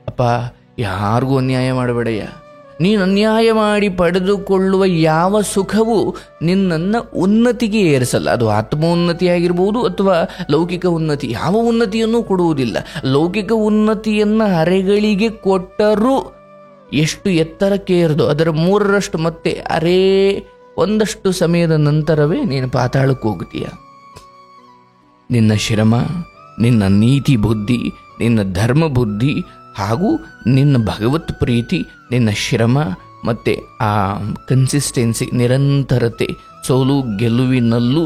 ಅಪ್ಪ ಯಾರಿಗೂ ಅನ್ಯಾಯ ಮಾಡಬೇಡಯ್ಯ. ನೀನು ಅನ್ಯಾಯ ಮಾಡಿ ಪಡೆದುಕೊಳ್ಳುವ ಯಾವ ಸುಖವೂ ನಿನ್ನನ್ನು ಉನ್ನತಿಗೆ ಏರಿಸಲ್ಲ. ಅದು ಆತ್ಮೋನ್ನತಿ ಆಗಿರ್ಬೋದು ಅಥವಾ ಲೌಕಿಕ ಉನ್ನತಿ, ಯಾವ ಉನ್ನತಿಯನ್ನು ಕೊಡುವುದಿಲ್ಲ. ಲೌಕಿಕ ಉನ್ನತಿಯನ್ನು ಅರೆಗಳಿಗೆ ಕೊಟ್ಟರೂ ಎಷ್ಟು ಎತ್ತರಕ್ಕೆ ಏರಿದು ಅದರ 3ರಷ್ಟು ಮತ್ತೆ ಒಂದಷ್ಟು ಸಮಯದ ನಂತರವೇ ನೀನು ಪಾತಾಳಕ್ಕೆ ಹೋಗ್ತೀಯ. ನಿನ್ನ ಶ್ರಮ, ನಿನ್ನ ನೀತಿ ಬುದ್ಧಿ, ನಿನ್ನ ಧರ್ಮ ಬುದ್ಧಿ ಹಾಗೂ ನಿನ್ನ ಭಗವತ್ ಪ್ರೀತಿ, ನಿನ್ನ ಶ್ರಮ ಮತ್ತು ಆ ಕನ್ಸಿಸ್ಟೆನ್ಸಿ, ನಿರಂತರತೆ, ಸೋಲು ಗೆಲುವಿನಲ್ಲೂ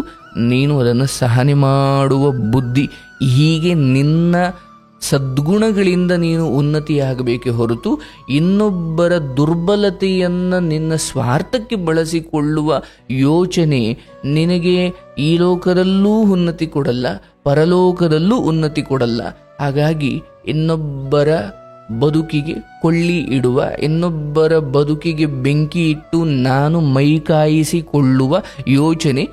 ನೀನು ಅದನ್ನು ಸಹನೆ ಮಾಡುವ ಬುದ್ಧಿ, ಹೀಗೆ ನಿನ್ನ ಸದ್ಗುಣಗಳಿಂದ ನೀನು ಉನ್ನತಿಯಾಗಬೇಕೇ ಹೊರತು ಇನ್ನೊಬ್ಬರ ದುರ್ಬಲತೆಯನ್ನು ನಿನ್ನ ಸ್ವಾರ್ಥಕ್ಕೆ ಬಳಸಿಕೊಳ್ಳುವ ಯೋಚನೆ ನಿನಗೆ ಈ ಲೋಕದಲ್ಲೂ ಉನ್ನತಿ ಕೊಡಲ್ಲ, ಪರಲೋಕದಲ್ಲೂ ಉನ್ನತಿ ಕೊಡಲ್ಲ. ಹಾಗಾಗಿ ಇನ್ನೊಬ್ಬರ ಬದುಕಿಗೆ ಕೊಳ್ಳಿ ಇಡುವ, ಇನ್ನೊಬ್ಬರ ಬದುಕಿಗೆ ಬೆಂಕಿ ಇಟ್ಟು ನಾನು ಮೈ ಕಾಯಿಸಿಕೊಳ್ಳುವ ಯೋಚನೆ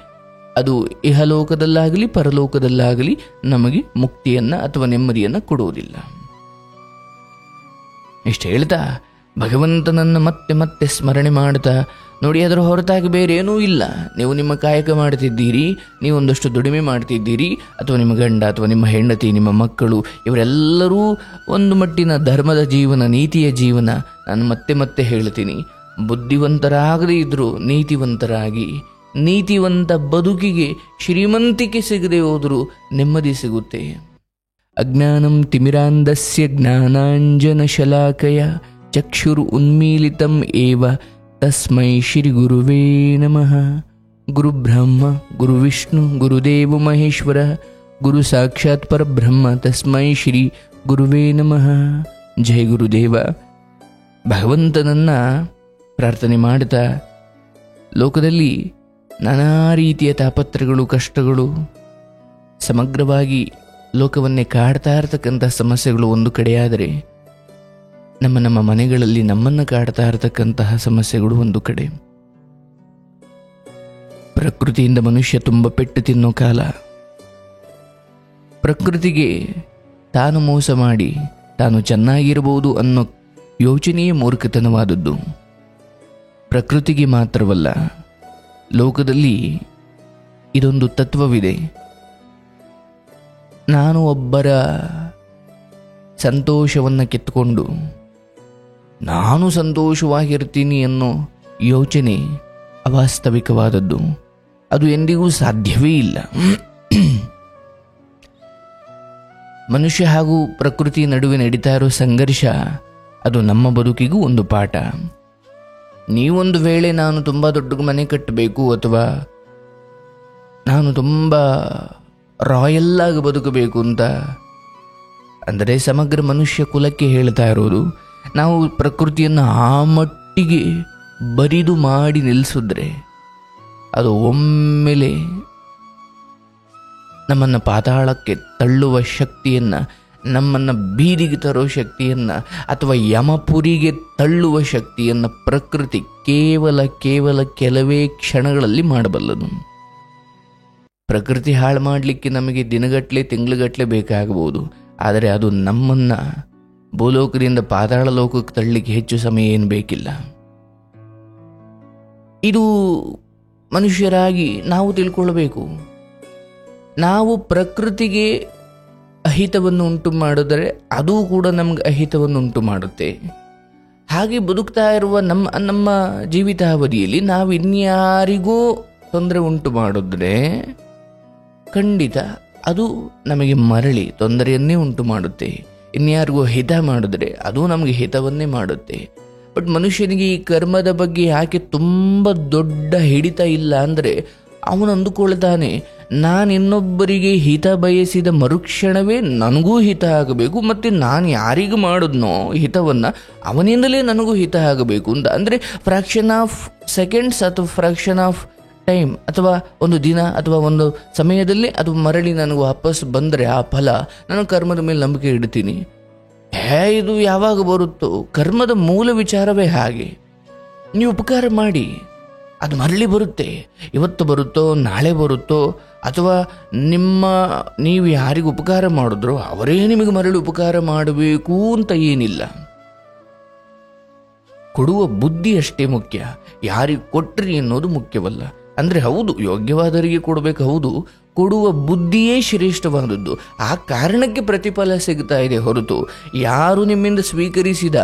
ಅದು ಇಹಲೋಕದಲ್ಲಾಗಲಿ ಪರಲೋಕದಲ್ಲಾಗಲಿ ನಮಗೆ ಮುಕ್ತಿಯನ್ನು ಅಥವಾ ನೆಮ್ಮದಿಯನ್ನು ಕೊಡುವುದಿಲ್ಲ. ಇಷ್ಟು ಹೇಳ್ತಾ ಭಗವಂತನನ್ನು ಮತ್ತೆ ಮತ್ತೆ ಸ್ಮರಣೆ ಮಾಡ್ತಾ ನೋಡಿ, ಅದರ ಹೊರತಾಗಿ ಬೇರೆ ಏನೂ ಇಲ್ಲ. ನೀವು ನಿಮ್ಮ ಕಾಯಕ ಮಾಡ್ತಿದ್ದೀರಿ, ನೀವೊಂದಷ್ಟು ದುಡಿಮೆ ಮಾಡ್ತಿದ್ದೀರಿ, ಅಥವಾ ನಿಮ್ಮ ಗಂಡ ಅಥವಾ ನಿಮ್ಮ ಹೆಂಡತಿ, ನಿಮ್ಮ ಮಕ್ಕಳು, ಇವರೆಲ್ಲರೂ ಒಂದು ಮಟ್ಟಿನ ಧರ್ಮದ ಜೀವನ, ನೀತಿಯ ಜೀವನ. ನಾನು ಮತ್ತೆ ಮತ್ತೆ ಹೇಳ್ತೀನಿ, ಬುದ್ಧಿವಂತರಾಗದೇ ಇದ್ದರೂ ನೀತಿವಂತರಾಗಿ, ನೀತಿವಂತ ಬದುಕಿಗೆ ಶ್ರೀಮಂತಿಕೆ ಸಿಗದೆ ಹೋದರೂ ನೆಮ್ಮದಿ ಸಿಗುತ್ತೆ. ಅಜ್ಞಾನಂ ತಿಮಿರಾಂಧಸ್ಯ ಜ್ಞಾನಾಂಜನಶಲಾಕಯ ಚಕ್ಷುರು ಉನ್ಮೀಲಿತಂ ಏವ ತಸ್ಮೈ ಶ್ರೀ ಗುರುವೇ ನಮಃ. ಗುರು ಬ್ರಹ್ಮ ಗುರು ವಿಷ್ಣು ಗುರುದೇವ ಮಹೇಶ್ವರ ಗುರು ಸಾಕ್ಷಾತ್ ಪರಬ್ರಹ್ಮ ತಸ್ಮೈ ಶ್ರೀ ಗುರುವೇ ನಮಃ. ಜಯ ಗುರುದೇವ. ಭಗವಂತನನ್ನು ಪ್ರಾರ್ಥನೆ ಮಾಡ್ತಾ ಲೋಕದಲ್ಲಿ ನಾನಾ ರೀತಿಯ ತಾಪತ್ರಗಳು, ಕಷ್ಟಗಳು, ಸಮಗ್ರವಾಗಿ ಲೋಕವನ್ನೇ ಕಾಡ್ತಾ ಇರತಕ್ಕಂಥ ಸಮಸ್ಯೆಗಳು ಒಂದು ಕಡೆಯಾದರೆ, ನಮ್ಮ ಮನೆಗಳಲ್ಲಿ ನಮ್ಮನ್ನು ಕಾಡ್ತಾ ಇರತಕ್ಕಂತಹ ಸಮಸ್ಯೆಗಳು ಒಂದು ಕಡೆ. ಪ್ರಕೃತಿಯಿಂದ ಮನುಷ್ಯ ತುಂಬ ಪೆಟ್ಟು ತಿನ್ನೋ ಕಾಲ. ಪ್ರಕೃತಿಗೆ ತಾನು ಮೋಸ ಮಾಡಿ ತಾನು ಚೆನ್ನಾಗಿರಬಹುದು ಅನ್ನೋ ಯೋಚನೆಯೇ ಮೂರ್ಖತನವಾದದ್ದು. ಪ್ರಕೃತಿಗೆ ಮಾತ್ರವಲ್ಲ, ಲೋಕದಲ್ಲಿ ಇದೊಂದು ತತ್ವವಿದೆ. ನಾನು ಒಬ್ಬರ ಸಂತೋಷವನ್ನು ಕಿತ್ತುಕೊಂಡು ನಾನು ಸಂತೋಷವಾಗಿರ್ತೀನಿ ಅನ್ನೋ ಯೋಚನೆ ಅವಾಸ್ತವಿಕವಾದದ್ದು. ಅದು ಎಂದಿಗೂ ಸಾಧ್ಯವೇ ಇಲ್ಲ. ಮನುಷ್ಯ ಹಾಗೂ ಪ್ರಕೃತಿ ನಡುವೆ ನಡೀತಾ ಇರೋ ಸಂಘರ್ಷ ಅದು ನಮ್ಮ ಬದುಕಿಗೂ ಒಂದು ಪಾಠ. ನೀವೊಂದು ವೇಳೆ ನಾನು ತುಂಬ ದೊಡ್ಡ ಮನೆ ಕಟ್ಟಬೇಕು ಅಥವಾ ನಾನು ತುಂಬ ರಾಯಲ್ ಆಗಿ ಬದುಕಬೇಕು ಅಂತ ಅಂದರೆ, ಸಮಗ್ರ ಮನುಷ್ಯ ಕುಲಕ್ಕೆ ಹೇಳ್ತಾ ಇರೋದು, ನಾವು ಪ್ರಕೃತಿಯನ್ನು ಆ ಮಟ್ಟಿಗೆ ಬರಿದು ಮಾಡಿ ನಿಲ್ಲಿಸಿದ್ರೆ ಅದು ಒಮ್ಮೆಲೆ ನಮ್ಮನ್ನು ಪಾತಾಳಕ್ಕೆ ತಳ್ಳುವ ಶಕ್ತಿಯನ್ನು, ನಮ್ಮನ್ನು ಬೀದಿಗೆ ತರೋ ಶಕ್ತಿಯನ್ನು ಅಥವಾ ಯಮಪುರಿಗೆ ತಳ್ಳುವ ಶಕ್ತಿಯನ್ನು ಪ್ರಕೃತಿ ಕೇವಲ ಕೆಲವೇ ಕ್ಷಣಗಳಲ್ಲಿ ಮಾಡಬಲ್ಲದು. ಪ್ರಕೃತಿ ಹಾಳು ಮಾಡಲಿಕ್ಕೆ ನಮಗೆ ದಿನಗಟ್ಟಲೆ ತಿಂಗಳುಗಟ್ಟಲೆ ಬೇಕಾಗಬಹುದು, ಆದರೆ ಅದು ನಮ್ಮನ್ನು ಭೂಲೋಕದಿಂದ ಪಾತಾಳ ಲೋಕಕ್ಕೆ ತಳ್ಳಲಿಕ್ಕೆ ಹೆಚ್ಚು ಸಮಯ ಏನು ಬೇಕಿಲ್ಲ. ಇದು ಮನುಷ್ಯರಾಗಿ ನಾವು ತಿಳ್ಕೊಳ್ಬೇಕು. ನಾವು ಪ್ರಕೃತಿಗೆ ಅಹಿತವನ್ನು ಉಂಟು ಮಾಡಿದರೆ ಅದು ಕೂಡ ನಮ್ಗೆ ಅಹಿತವನ್ನು ಉಂಟು ಮಾಡುತ್ತೆ. ಹಾಗೆ ಬದುಕ್ತಾ ಇರುವ ನಮ್ಮ ಜೀವಿತಾವಧಿಯಲ್ಲಿ ನಾವು ಇನ್ಯಾರಿಗೂ ತೊಂದರೆ ಉಂಟು ಮಾಡಿದ್ರೆ ಖಂಡಿತ ಅದು ನಮಗೆ ಮರಳಿ ತೊಂದರೆಯನ್ನೇ ಉಂಟು ಮಾಡುತ್ತೆ. ಇನ್ಯಾರಿಗೂ ಹಿತ ಮಾಡಿದ್ರೆ ಅದು ನಮಗೆ ಹಿತವನ್ನೇ ಮಾಡುತ್ತೆ. ಬಟ್ ಮನುಷ್ಯನಿಗೆ ಈ ಕರ್ಮದ ಬಗ್ಗೆ ಯಾಕೆ ತುಂಬ ದೊಡ್ಡ ಹಿಡಿತ ಇಲ್ಲ ಅಂದರೆ, ಅವನು ಅಂದುಕೊಳ್ತಾನೆ, ನಾನು ಇನ್ನೊಬ್ಬರಿಗೆ ಹಿತ ಬಯಸಿದ ಮರುಕ್ಷಣವೇ ನನಗೂ ಹಿತ ಆಗಬೇಕು, ಮತ್ತು ನಾನು ಯಾರಿಗೆ ಮಾಡಿದ್ನೋ ಹಿತವನ್ನು ಅವನಿಂದಲೇ ನನಗೂ ಹಿತ ಆಗಬೇಕು ಅಂತ. ಅಂದರೆ ಫ್ರ್ಯಾಕ್ಷನ್ ಆಫ್ ಸೆಕೆಂಡ್ಸ್ ಅಥವಾ ಫ್ರ್ಯಾಕ್ಷನ್ ಆಫ್ ಟೈಮ್ ಅಥವಾ ಒಂದು ದಿನ ಅಥವಾ ಒಂದು ಸಮಯದಲ್ಲಿ ಅದು ಮರಳಿ ನನಗೆ ವಾಪಸ್ ಬಂದರೆ ಆ ಫಲ, ನಾನು ಕರ್ಮದ ಮೇಲೆ ನಂಬಿಕೆ ಇಡ್ತೀನಿ. ಇದು ಯಾವಾಗ ಬರುತ್ತೋ? ಕರ್ಮದ ಮೂಲ ವಿಚಾರವೇ ಹಾಗೆ. ನೀವು ಉಪಕಾರ ಮಾಡಿ, ಅದು ಮರಳಿ ಬರುತ್ತೆ. ಇವತ್ತು ಬರುತ್ತೋ, ನಾಳೆ ಬರುತ್ತೋ, ಅಥವಾ ನೀವು ಯಾರಿಗೆ ಉಪಕಾರ ಮಾಡಿದ್ರೋ ಅವರೇ ನಿಮಗೆ ಮರಳಿ ಉಪಕಾರ ಮಾಡಬೇಕು ಅಂತ ಏನಿಲ್ಲ. ಕೊಡುವ ಬುದ್ಧಿ ಅಷ್ಟೇ ಮುಖ್ಯ, ಯಾರಿಗೆ ಕೊಟ್ರಿ ಅನ್ನೋದು ಮುಖ್ಯವಲ್ಲ. ಅಂದರೆ ಹೌದು, ಯೋಗ್ಯವಾದವರಿಗೆ ಕೊಡಬೇಕು, ಹೌದು, ಕೊಡುವ ಬುದ್ಧಿಯೇ ಶ್ರೇಷ್ಠವಾದದ್ದು. ಆ ಕಾರಣಕ್ಕೆ ಪ್ರತಿಫಲ ಸಿಗ್ತಾ ಇದೆ ಹೊರತು ಯಾರು ನಿಮ್ಮಿಂದ ಸ್ವೀಕರಿಸಿದ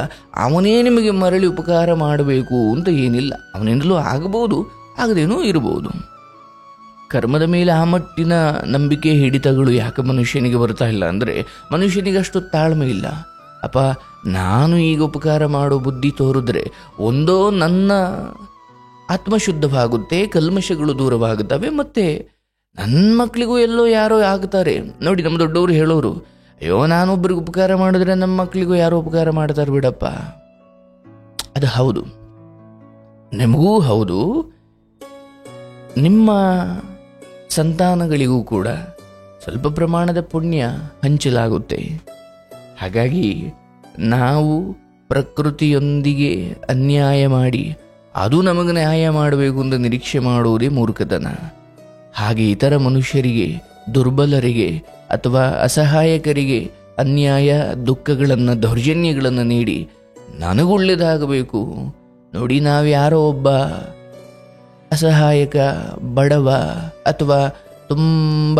ಅವನೇ ನಿಮಗೆ ಮರಳಿ ಉಪಕಾರ ಮಾಡಬೇಕು ಅಂತ ಏನಿಲ್ಲ. ಅವನಿಂದಲೂ ಆಗಬಹುದು, ಆಗದೇನೂ ಇರಬಹುದು. ಕರ್ಮದ ಮೇಲೆ ಆ ಮಟ್ಟಿನ ನಂಬಿಕೆ ಹಿಡಿತಗಳು ಯಾಕೆ ಮನುಷ್ಯನಿಗೆ ಬರ್ತಾ ಇಲ್ಲ ಅಂದರೆ, ಮನುಷ್ಯನಿಗೆ ಅಷ್ಟು ತಾಳ್ಮೆ ಇಲ್ಲ. ಅಪ್ಪ, ನಾನು ಈಗ ಉಪಕಾರ ಮಾಡೋ ಬುದ್ಧಿ ತೋರಿದ್ರೆ ಒಂದೋ ನನ್ನ ಆತ್ಮಶುದ್ಧವಾಗುತ್ತೆ, ಕಲ್ಮಶಗಳು ದೂರವಾಗುತ್ತವೆ, ಮತ್ತೆ ನನ್ನ ಮಕ್ಕಳಿಗೂ ಎಲ್ಲೋ ಯಾರೋ ಆಗ್ತಾರೆ. ನೋಡಿ, ನಮ್ಮ ದೊಡ್ಡವರು ಹೇಳೋರು, ಅಯ್ಯೋ ನಾನೊಬ್ಬರಿಗೆ ಉಪಕಾರ ಮಾಡಿದ್ರೆ ನಮ್ಮ ಮಕ್ಕಳಿಗೂ ಯಾರೋ ಉಪಕಾರ ಮಾಡ್ತಾರೆ ಬಿಡಪ್ಪ. ಅದು ಹೌದು, ನಿಮಗೂ ಹೌದು, ನಿಮ್ಮ ಸಂತಾನಗಳಿಗೂ ಕೂಡ ಸ್ವಲ್ಪ ಪ್ರಮಾಣದ ಪುಣ್ಯ ಹಂಚಲಾಗುತ್ತೆ. ಹಾಗಾಗಿ ನಾವು ಪ್ರಕೃತಿಯೊಂದಿಗೆ ಅನ್ಯಾಯ ಮಾಡಿ ಅದು ನಮಗೆ ನ್ಯಾಯ ಮಾಡಬೇಕು ಅಂತ ನಿರೀಕ್ಷೆ ಮಾಡುವುದೇ ಮೂರ್ಖತನ. ಹಾಗೆ ಇತರ ಮನುಷ್ಯರಿಗೆ, ದುರ್ಬಲರಿಗೆ ಅಥವಾ ಅಸಹಾಯಕರಿಗೆ ಅನ್ಯಾಯ, ದುಃಖಗಳನ್ನು, ದೌರ್ಜನ್ಯಗಳನ್ನು ನೀಡಿ ನನಗೊಳ್ಳೆದಾಗಬೇಕು, ನೋಡಿ ನಾವ್ಯಾರೋ ಒಬ್ಬ ಅಸಹಾಯಕ, ಬಡವ ಅಥವಾ ತುಂಬ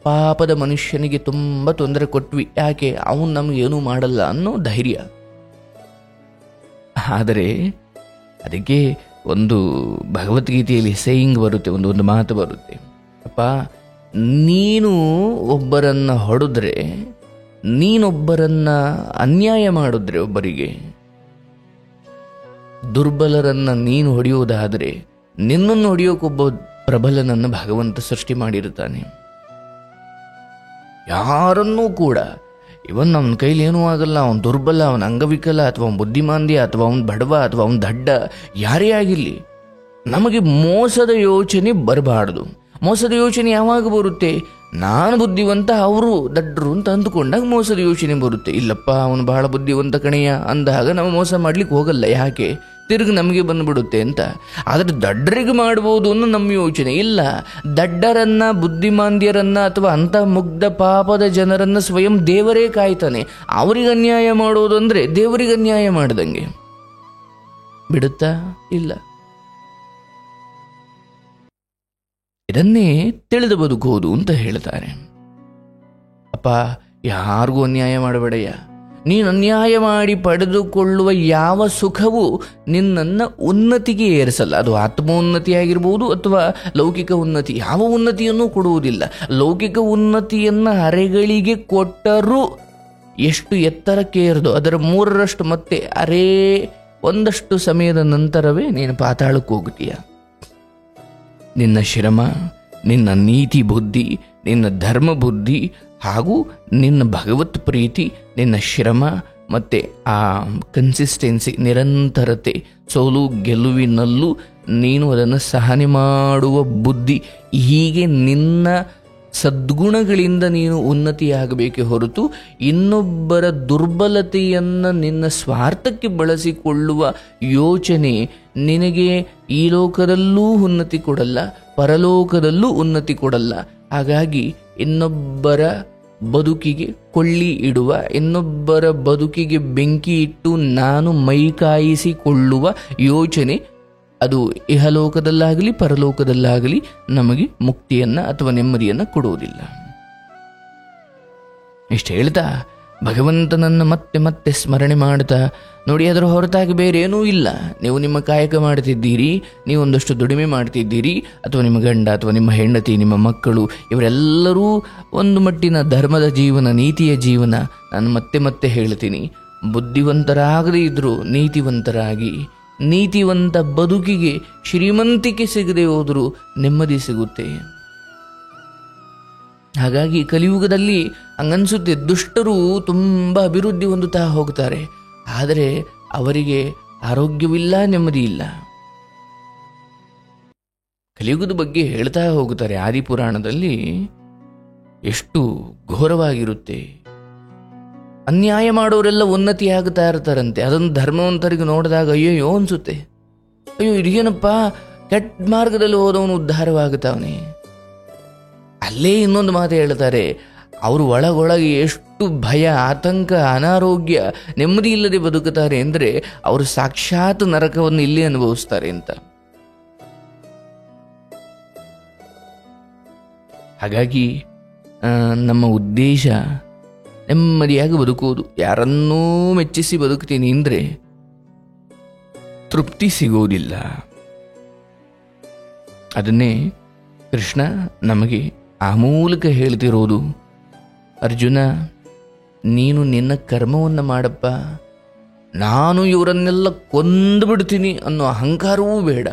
ಪಾಪದ ಮನುಷ್ಯನಿಗೆ ತುಂಬ ತೊಂದರೆ ಕೊಟ್ವಿ, ಯಾಕೆ ಅವನು ನಮಗೇನೂ ಮಾಡಲ್ಲ ಅನ್ನೋ ಧೈರ್ಯ. ಆದರೆ ಅದಕ್ಕೆ ಒಂದು ಭಗವದ್ಗೀತೆಯಲ್ಲಿ ಸೇಯಿಂಗ್ ಬರುತ್ತೆ, ಒಂದು ಮಾತು ಬರುತ್ತೆ, ಅಪ್ಪ ನೀನು ಒಬ್ಬರನ್ನು ಹೊಡೆದ್ರೆ, ನೀನೊಬ್ಬರನ್ನು ಅನ್ಯಾಯ ಮಾಡಿದ್ರೆ, ಒಬ್ಬರಿಗೆ ದುರ್ಬಲರನ್ನು ನೀನು ಹೊಡೆಯುವುದಾದರೆ ನಿನ್ನನ್ನು ಹೊಡೆಯೋಕ್ಕೊಬ್ಬ ಪ್ರಬಲನನ್ನು ಭಗವಂತ ಸೃಷ್ಟಿ ಮಾಡಿರ್ತಾನೆ. ಯಾರನ್ನೂ ಕೂಡ ಇವನ್ ಅವನ ಕೈಲಿ ಏನೂ ಆಗಲ್ಲ, ಅವನು ದುರ್ಬಲ, ಅವನ ಅಂಗವಿಕಲ ಅಥವಾ ಅವನ ಬುದ್ಧಿಮಾಂದ್ಯ ಅಥವಾ ಅವನ ಬಡವ ಅಥವಾ ಅವನ ದಡ್ಡ, ಯಾರೇ ಆಗಿರಲಿ, ನಮಗೆ ಮೋಸದ ಯೋಚನೆ ಬರಬಾರ್ದು. ಮೋಸದ ಯೋಚನೆ ಯಾವಾಗ ಬರುತ್ತೆ? ನಾನು ಬುದ್ಧಿವಂತ, ಅವರು ದಡ್ಡರು ಅಂತ ಅಂದುಕೊಂಡಾಗ ಮೋಸದ ಯೋಚನೆ ಬರುತ್ತೆ. ಇಲ್ಲಪ್ಪ ಅವನು ಬಹಳ ಬುದ್ಧಿವಂತ ಕಣೆಯ ಅಂದಾಗ ನಾವು ಮೋಸ ಮಾಡ್ಲಿಕ್ಕೆ ಹೋಗಲ್ಲ, ಯಾಕೆ ತಿರುಗಿ ನಮಗೆ ಬಂದುಬಿಡುತ್ತೆ ಅಂತ. ಆದರೆ ದಡ್ಡರಿಗೆ ಮಾಡ್ಬೋದು ಅನ್ನೋ ನಮ್ಮ ಯೋಚನೆ ಇಲ್ಲ. ದಡ್ಡರನ್ನ, ಬುದ್ಧಿಮಾಂದ್ಯರನ್ನ ಅಥವಾ ಅಂಥ ಮುಗ್ಧ ಪಾಪದ ಜನರನ್ನ ಸ್ವಯಂ ದೇವರೇ ಕಾಯ್ತಾನೆ. ಅವರಿಗೆ ಅನ್ಯಾಯ ಮಾಡೋದು ಅಂದರೆ ದೇವರಿಗೆ ಅನ್ಯಾಯ ಮಾಡ್ದಂಗೆ ಬಿಡುತ್ತಾ? ಇಲ್ಲ. ಇದನ್ನೇ ತಿಳಿದು ಬದುಕುವುದು ಅಂತ ಹೇಳ್ತಾರೆ. ಅಪ್ಪ, ಯಾರಿಗೂ ಅನ್ಯಾಯ ಮಾಡಬೇಡಯ್ಯ. ನೀನು ಅನ್ಯಾಯ ಮಾಡಿ ಪಡೆದುಕೊಳ್ಳುವ ಯಾವ ಸುಖವೂ ನಿನ್ನನ್ನು ಉನ್ನತಿಗೆ ಏರಿಸಲ್ಲ. ಅದು ಆತ್ಮೋನ್ನತಿ ಆಗಿರ್ಬೋದು ಅಥವಾ ಲೌಕಿಕ ಉನ್ನತಿ, ಯಾವ ಉನ್ನತಿಯನ್ನು ಕೊಡುವುದಿಲ್ಲ. ಲೌಕಿಕ ಉನ್ನತಿಯನ್ನು ಅರೆಗಳಿಗೆ ಕೊಟ್ಟರೂ ಎಷ್ಟು ಎತ್ತರಕ್ಕೆ ಏರಿದೋ ಅದರ 3ರಷ್ಟು ಮತ್ತೆ ಅರೆ ಒಂದಷ್ಟು ಸಮಯದ ನಂತರವೇ ನೀನು ಪಾತಾಳಕ್ಕೆ ಹೋಗ್ತೀಯ. ನಿನ್ನ ಶ್ರಮ, ನಿನ್ನ ನೀತಿ ಬುದ್ಧಿ, ನಿನ್ನ ಧರ್ಮ ಬುದ್ಧಿ ಹಾಗೂ ನಿನ್ನ ಭಗವತ್ ಪ್ರೀತಿ, ನಿನ್ನ ಶ್ರಮ ಮತ್ತು ಆ ಕನ್ಸಿಸ್ಟೆನ್ಸಿ, ನಿರಂತರತೆ, ಸೋಲು ಗೆಲುವಿನಲ್ಲೂ ನೀನು ಅದನ್ನು ಸಹನೆ ಮಾಡುವ ಬುದ್ಧಿ, ಹೀಗೆ ನಿನ್ನ ಸದ್ಗುಣಗಳಿಂದ ನೀನು ಉನ್ನತಿಯಾಗಬೇಕೇ ಹೊರತು ಇನ್ನೊಬ್ಬರ ದುರ್ಬಲತೆಯನ್ನು ನಿನ್ನ ಸ್ವಾರ್ಥಕ್ಕೆ ಬಳಸಿಕೊಳ್ಳುವ ಯೋಚನೆ ನಿನಗೆ ಈ ಲೋಕದಲ್ಲೂ ಉನ್ನತಿ ಕೊಡಲ್ಲ, ಪರಲೋಕದಲ್ಲೂ ಉನ್ನತಿ ಕೊಡಲ್ಲ. ಹಾಗಾಗಿ ಇನ್ನೊಬ್ಬರ ಬದುಕಿಗೆ ಕೊಳ್ಳಿ ಇಡುವ, ಇನ್ನೊಬ್ಬರ ಬದುಕಿಗೆ ಬೆಂಕಿ ಇಟ್ಟು ನಾನು ಮೈಕಾಯಿಸಿಕೊಳ್ಳುವ ಯೋಚನೆ ಅದು ಇಹಲೋಕದಲ್ಲಾಗಲಿ ಪರಲೋಕದಲ್ಲಾಗಲಿ ನಮಗೆ ಮುಕ್ತಿಯನ್ನು ಅಥವಾ ನೆಮ್ಮದಿಯನ್ನು ಕೊಡುವುದಿಲ್ಲ. ಇಷ್ಟು ಹೇಳ್ತಾ ಭಗವಂತನನ್ನು ಮತ್ತೆ ಮತ್ತೆ ಸ್ಮರಣೆ ಮಾಡ್ತಾ ನೋಡಿ, ಅದರ ಹೊರತಾಗಿ ಬೇರೆ ಏನೂ ಇಲ್ಲ. ನೀವು ನಿಮ್ಮ ಕಾಯಕ ಮಾಡ್ತಿದ್ದೀರಿ, ನೀವು ಒಂದಷ್ಟು ದುಡಿಮೆ ಮಾಡ್ತಿದ್ದೀರಿ, ಅಥವಾ ನಿಮ್ಮ ಗಂಡ ಅಥವಾ ನಿಮ್ಮ ಹೆಂಡತಿ, ನಿಮ್ಮ ಮಕ್ಕಳು, ಇವರೆಲ್ಲರೂ ಒಂದು ಮಟ್ಟಿನ ಧರ್ಮದ ಜೀವನ, ನೀತಿಯ ಜೀವನ. ನಾನು ಮತ್ತೆ ಮತ್ತೆ ಹೇಳ್ತೀನಿ, ಬುದ್ಧಿವಂತರಾಗದೇ ಇದ್ದರೂ ನೀತಿವಂತರಾಗಿ, ನೀತಿವಂತ ಬದುಕಿಗೆ ಶ್ರೀಮಂತಿಕೆ ಸಿಗದೆ ಹೋದರೂ ನೆಮ್ಮದಿ ಸಿಗುತ್ತೆ. ಹಾಗಾಗಿ ಕಲಿಯುಗದಲ್ಲಿ ಹಂಗನ್ಸುತ್ತೆ, ದುಷ್ಟರು ತುಂಬ ಅಭಿವೃದ್ಧಿ ಹೊಂದುತ್ತಾ ಹೋಗ್ತಾರೆ, ಆದರೆ ಅವರಿಗೆ ಆರೋಗ್ಯವಿಲ್ಲ, ನೆಮ್ಮದಿ ಇಲ್ಲ. ಕಲಿಯುಗದ ಬಗ್ಗೆ ಹೇಳ್ತಾ ಹೋಗುತ್ತಾರೆ ಆದಿಪುರಾಣದಲ್ಲಿ, ಎಷ್ಟು ಘೋರವಾಗಿರುತ್ತೆ. ಅನ್ಯಾಯ ಮಾಡೋರೆಲ್ಲ ಉನ್ನತಿ ಆಗ್ತಾ ಇರ್ತಾರಂತೆ. ಅದನ್ನು ಧರ್ಮವಂತರಿಗೆ ನೋಡಿದಾಗ ಅಯ್ಯೋ ಅನ್ಸುತ್ತೆ, ಅಯ್ಯೋ ಇದೇನಪ್ಪ ಕೆಟ್ಟ ಮಾರ್ಗದಲ್ಲಿ ಹೋದವನು ಉದ್ಧಾರವಾಗುತ್ತಾವನೆ. ಅಲ್ಲೇ ಇನ್ನೊಂದು ಮಾತು ಹೇಳ್ತಾರೆ, ಅವರು ಒಳಗೊಳಗೆ ಎಷ್ಟು ಭಯ, ಆತಂಕ, ಅನಾರೋಗ್ಯ, ನೆಮ್ಮದಿ ಇಲ್ಲದೆ ಬದುಕುತ್ತಾರೆ ಅಂದರೆ ಅವರು ಸಾಕ್ಷಾತ್ ನರಕವನ್ನು ಇಲ್ಲಿ ಅನುಭವಿಸ್ತಾರೆ ಅಂತ. ಹಾಗಾಗಿ ನಮ್ಮ ಉದ್ದೇಶ ನೆಮ್ಮದಿಯಾಗಿ ಬದುಕುವುದು. ಯಾರನ್ನೂ ಮೆಚ್ಚಿಸಿ ಬದುಕ್ತೀನಿ ಅಂದರೆ ತೃಪ್ತಿ ಸಿಗೋದಿಲ್ಲ. ಅದನ್ನೇ ಕೃಷ್ಣ ನಮಗೆ ಆ ಮೂಲಕ ಹೇಳ್ತಿರೋದು, ಅರ್ಜುನ ನೀನು ನಿನ್ನ ಕರ್ಮವನ್ನು ಮಾಡಪ್ಪ, ನಾನು ಇವರನ್ನೆಲ್ಲ ಕೊಂದು ಬಿಡ್ತೀನಿ ಅನ್ನೋ ಅಹಂಕಾರವೂ ಬೇಡ.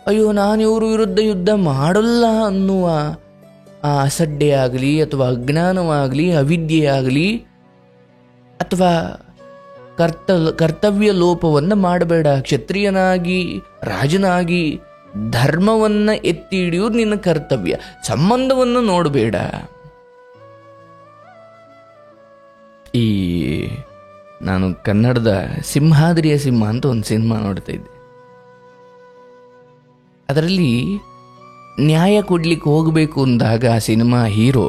ಅಯ್ಯೋ ನಾನು ಇವ್ರ ವಿರುದ್ಧ ಯುದ್ಧ ಮಾಡಲ್ಲ ಅನ್ನುವ ಆ ಅಸಡ್ಡೆ ಆಗಲಿ ಅಥವಾ ಅಜ್ಞಾನವಾಗಲಿ ಅವಿದ್ಯೆಯಾಗಲಿ ಅಥವಾ ಕರ್ತವ್ಯ ಲೋಪವನ್ನು ಮಾಡಬೇಡ. ಕ್ಷತ್ರಿಯನಾಗಿ ರಾಜನಾಗಿ ಧರ್ಮವನ್ನು ಎತ್ತಿ ಹಿಡಿಯುವುದು ನಿನ್ನ ಕರ್ತವ್ಯ, ಸಂಬಂಧವನ್ನು ನೋಡಬೇಡ. ಈ ನಾನು ಕನ್ನಡದ ಸಿಂಹಾದ್ರಿಯ ಸಿಂಹ ಅಂತ ಒಂದು ಸಿನಿಮಾ ನೋಡ್ತಾ ಇದ್ದೆ. ಅದರಲ್ಲಿ ನ್ಯಾಯ ಕೊಡ್ಲಿಕ್ಕೆ ಹೋಗಬೇಕು ಅಂದಾಗ ಆ ಸಿನಿಮಾ ಹೀರೋ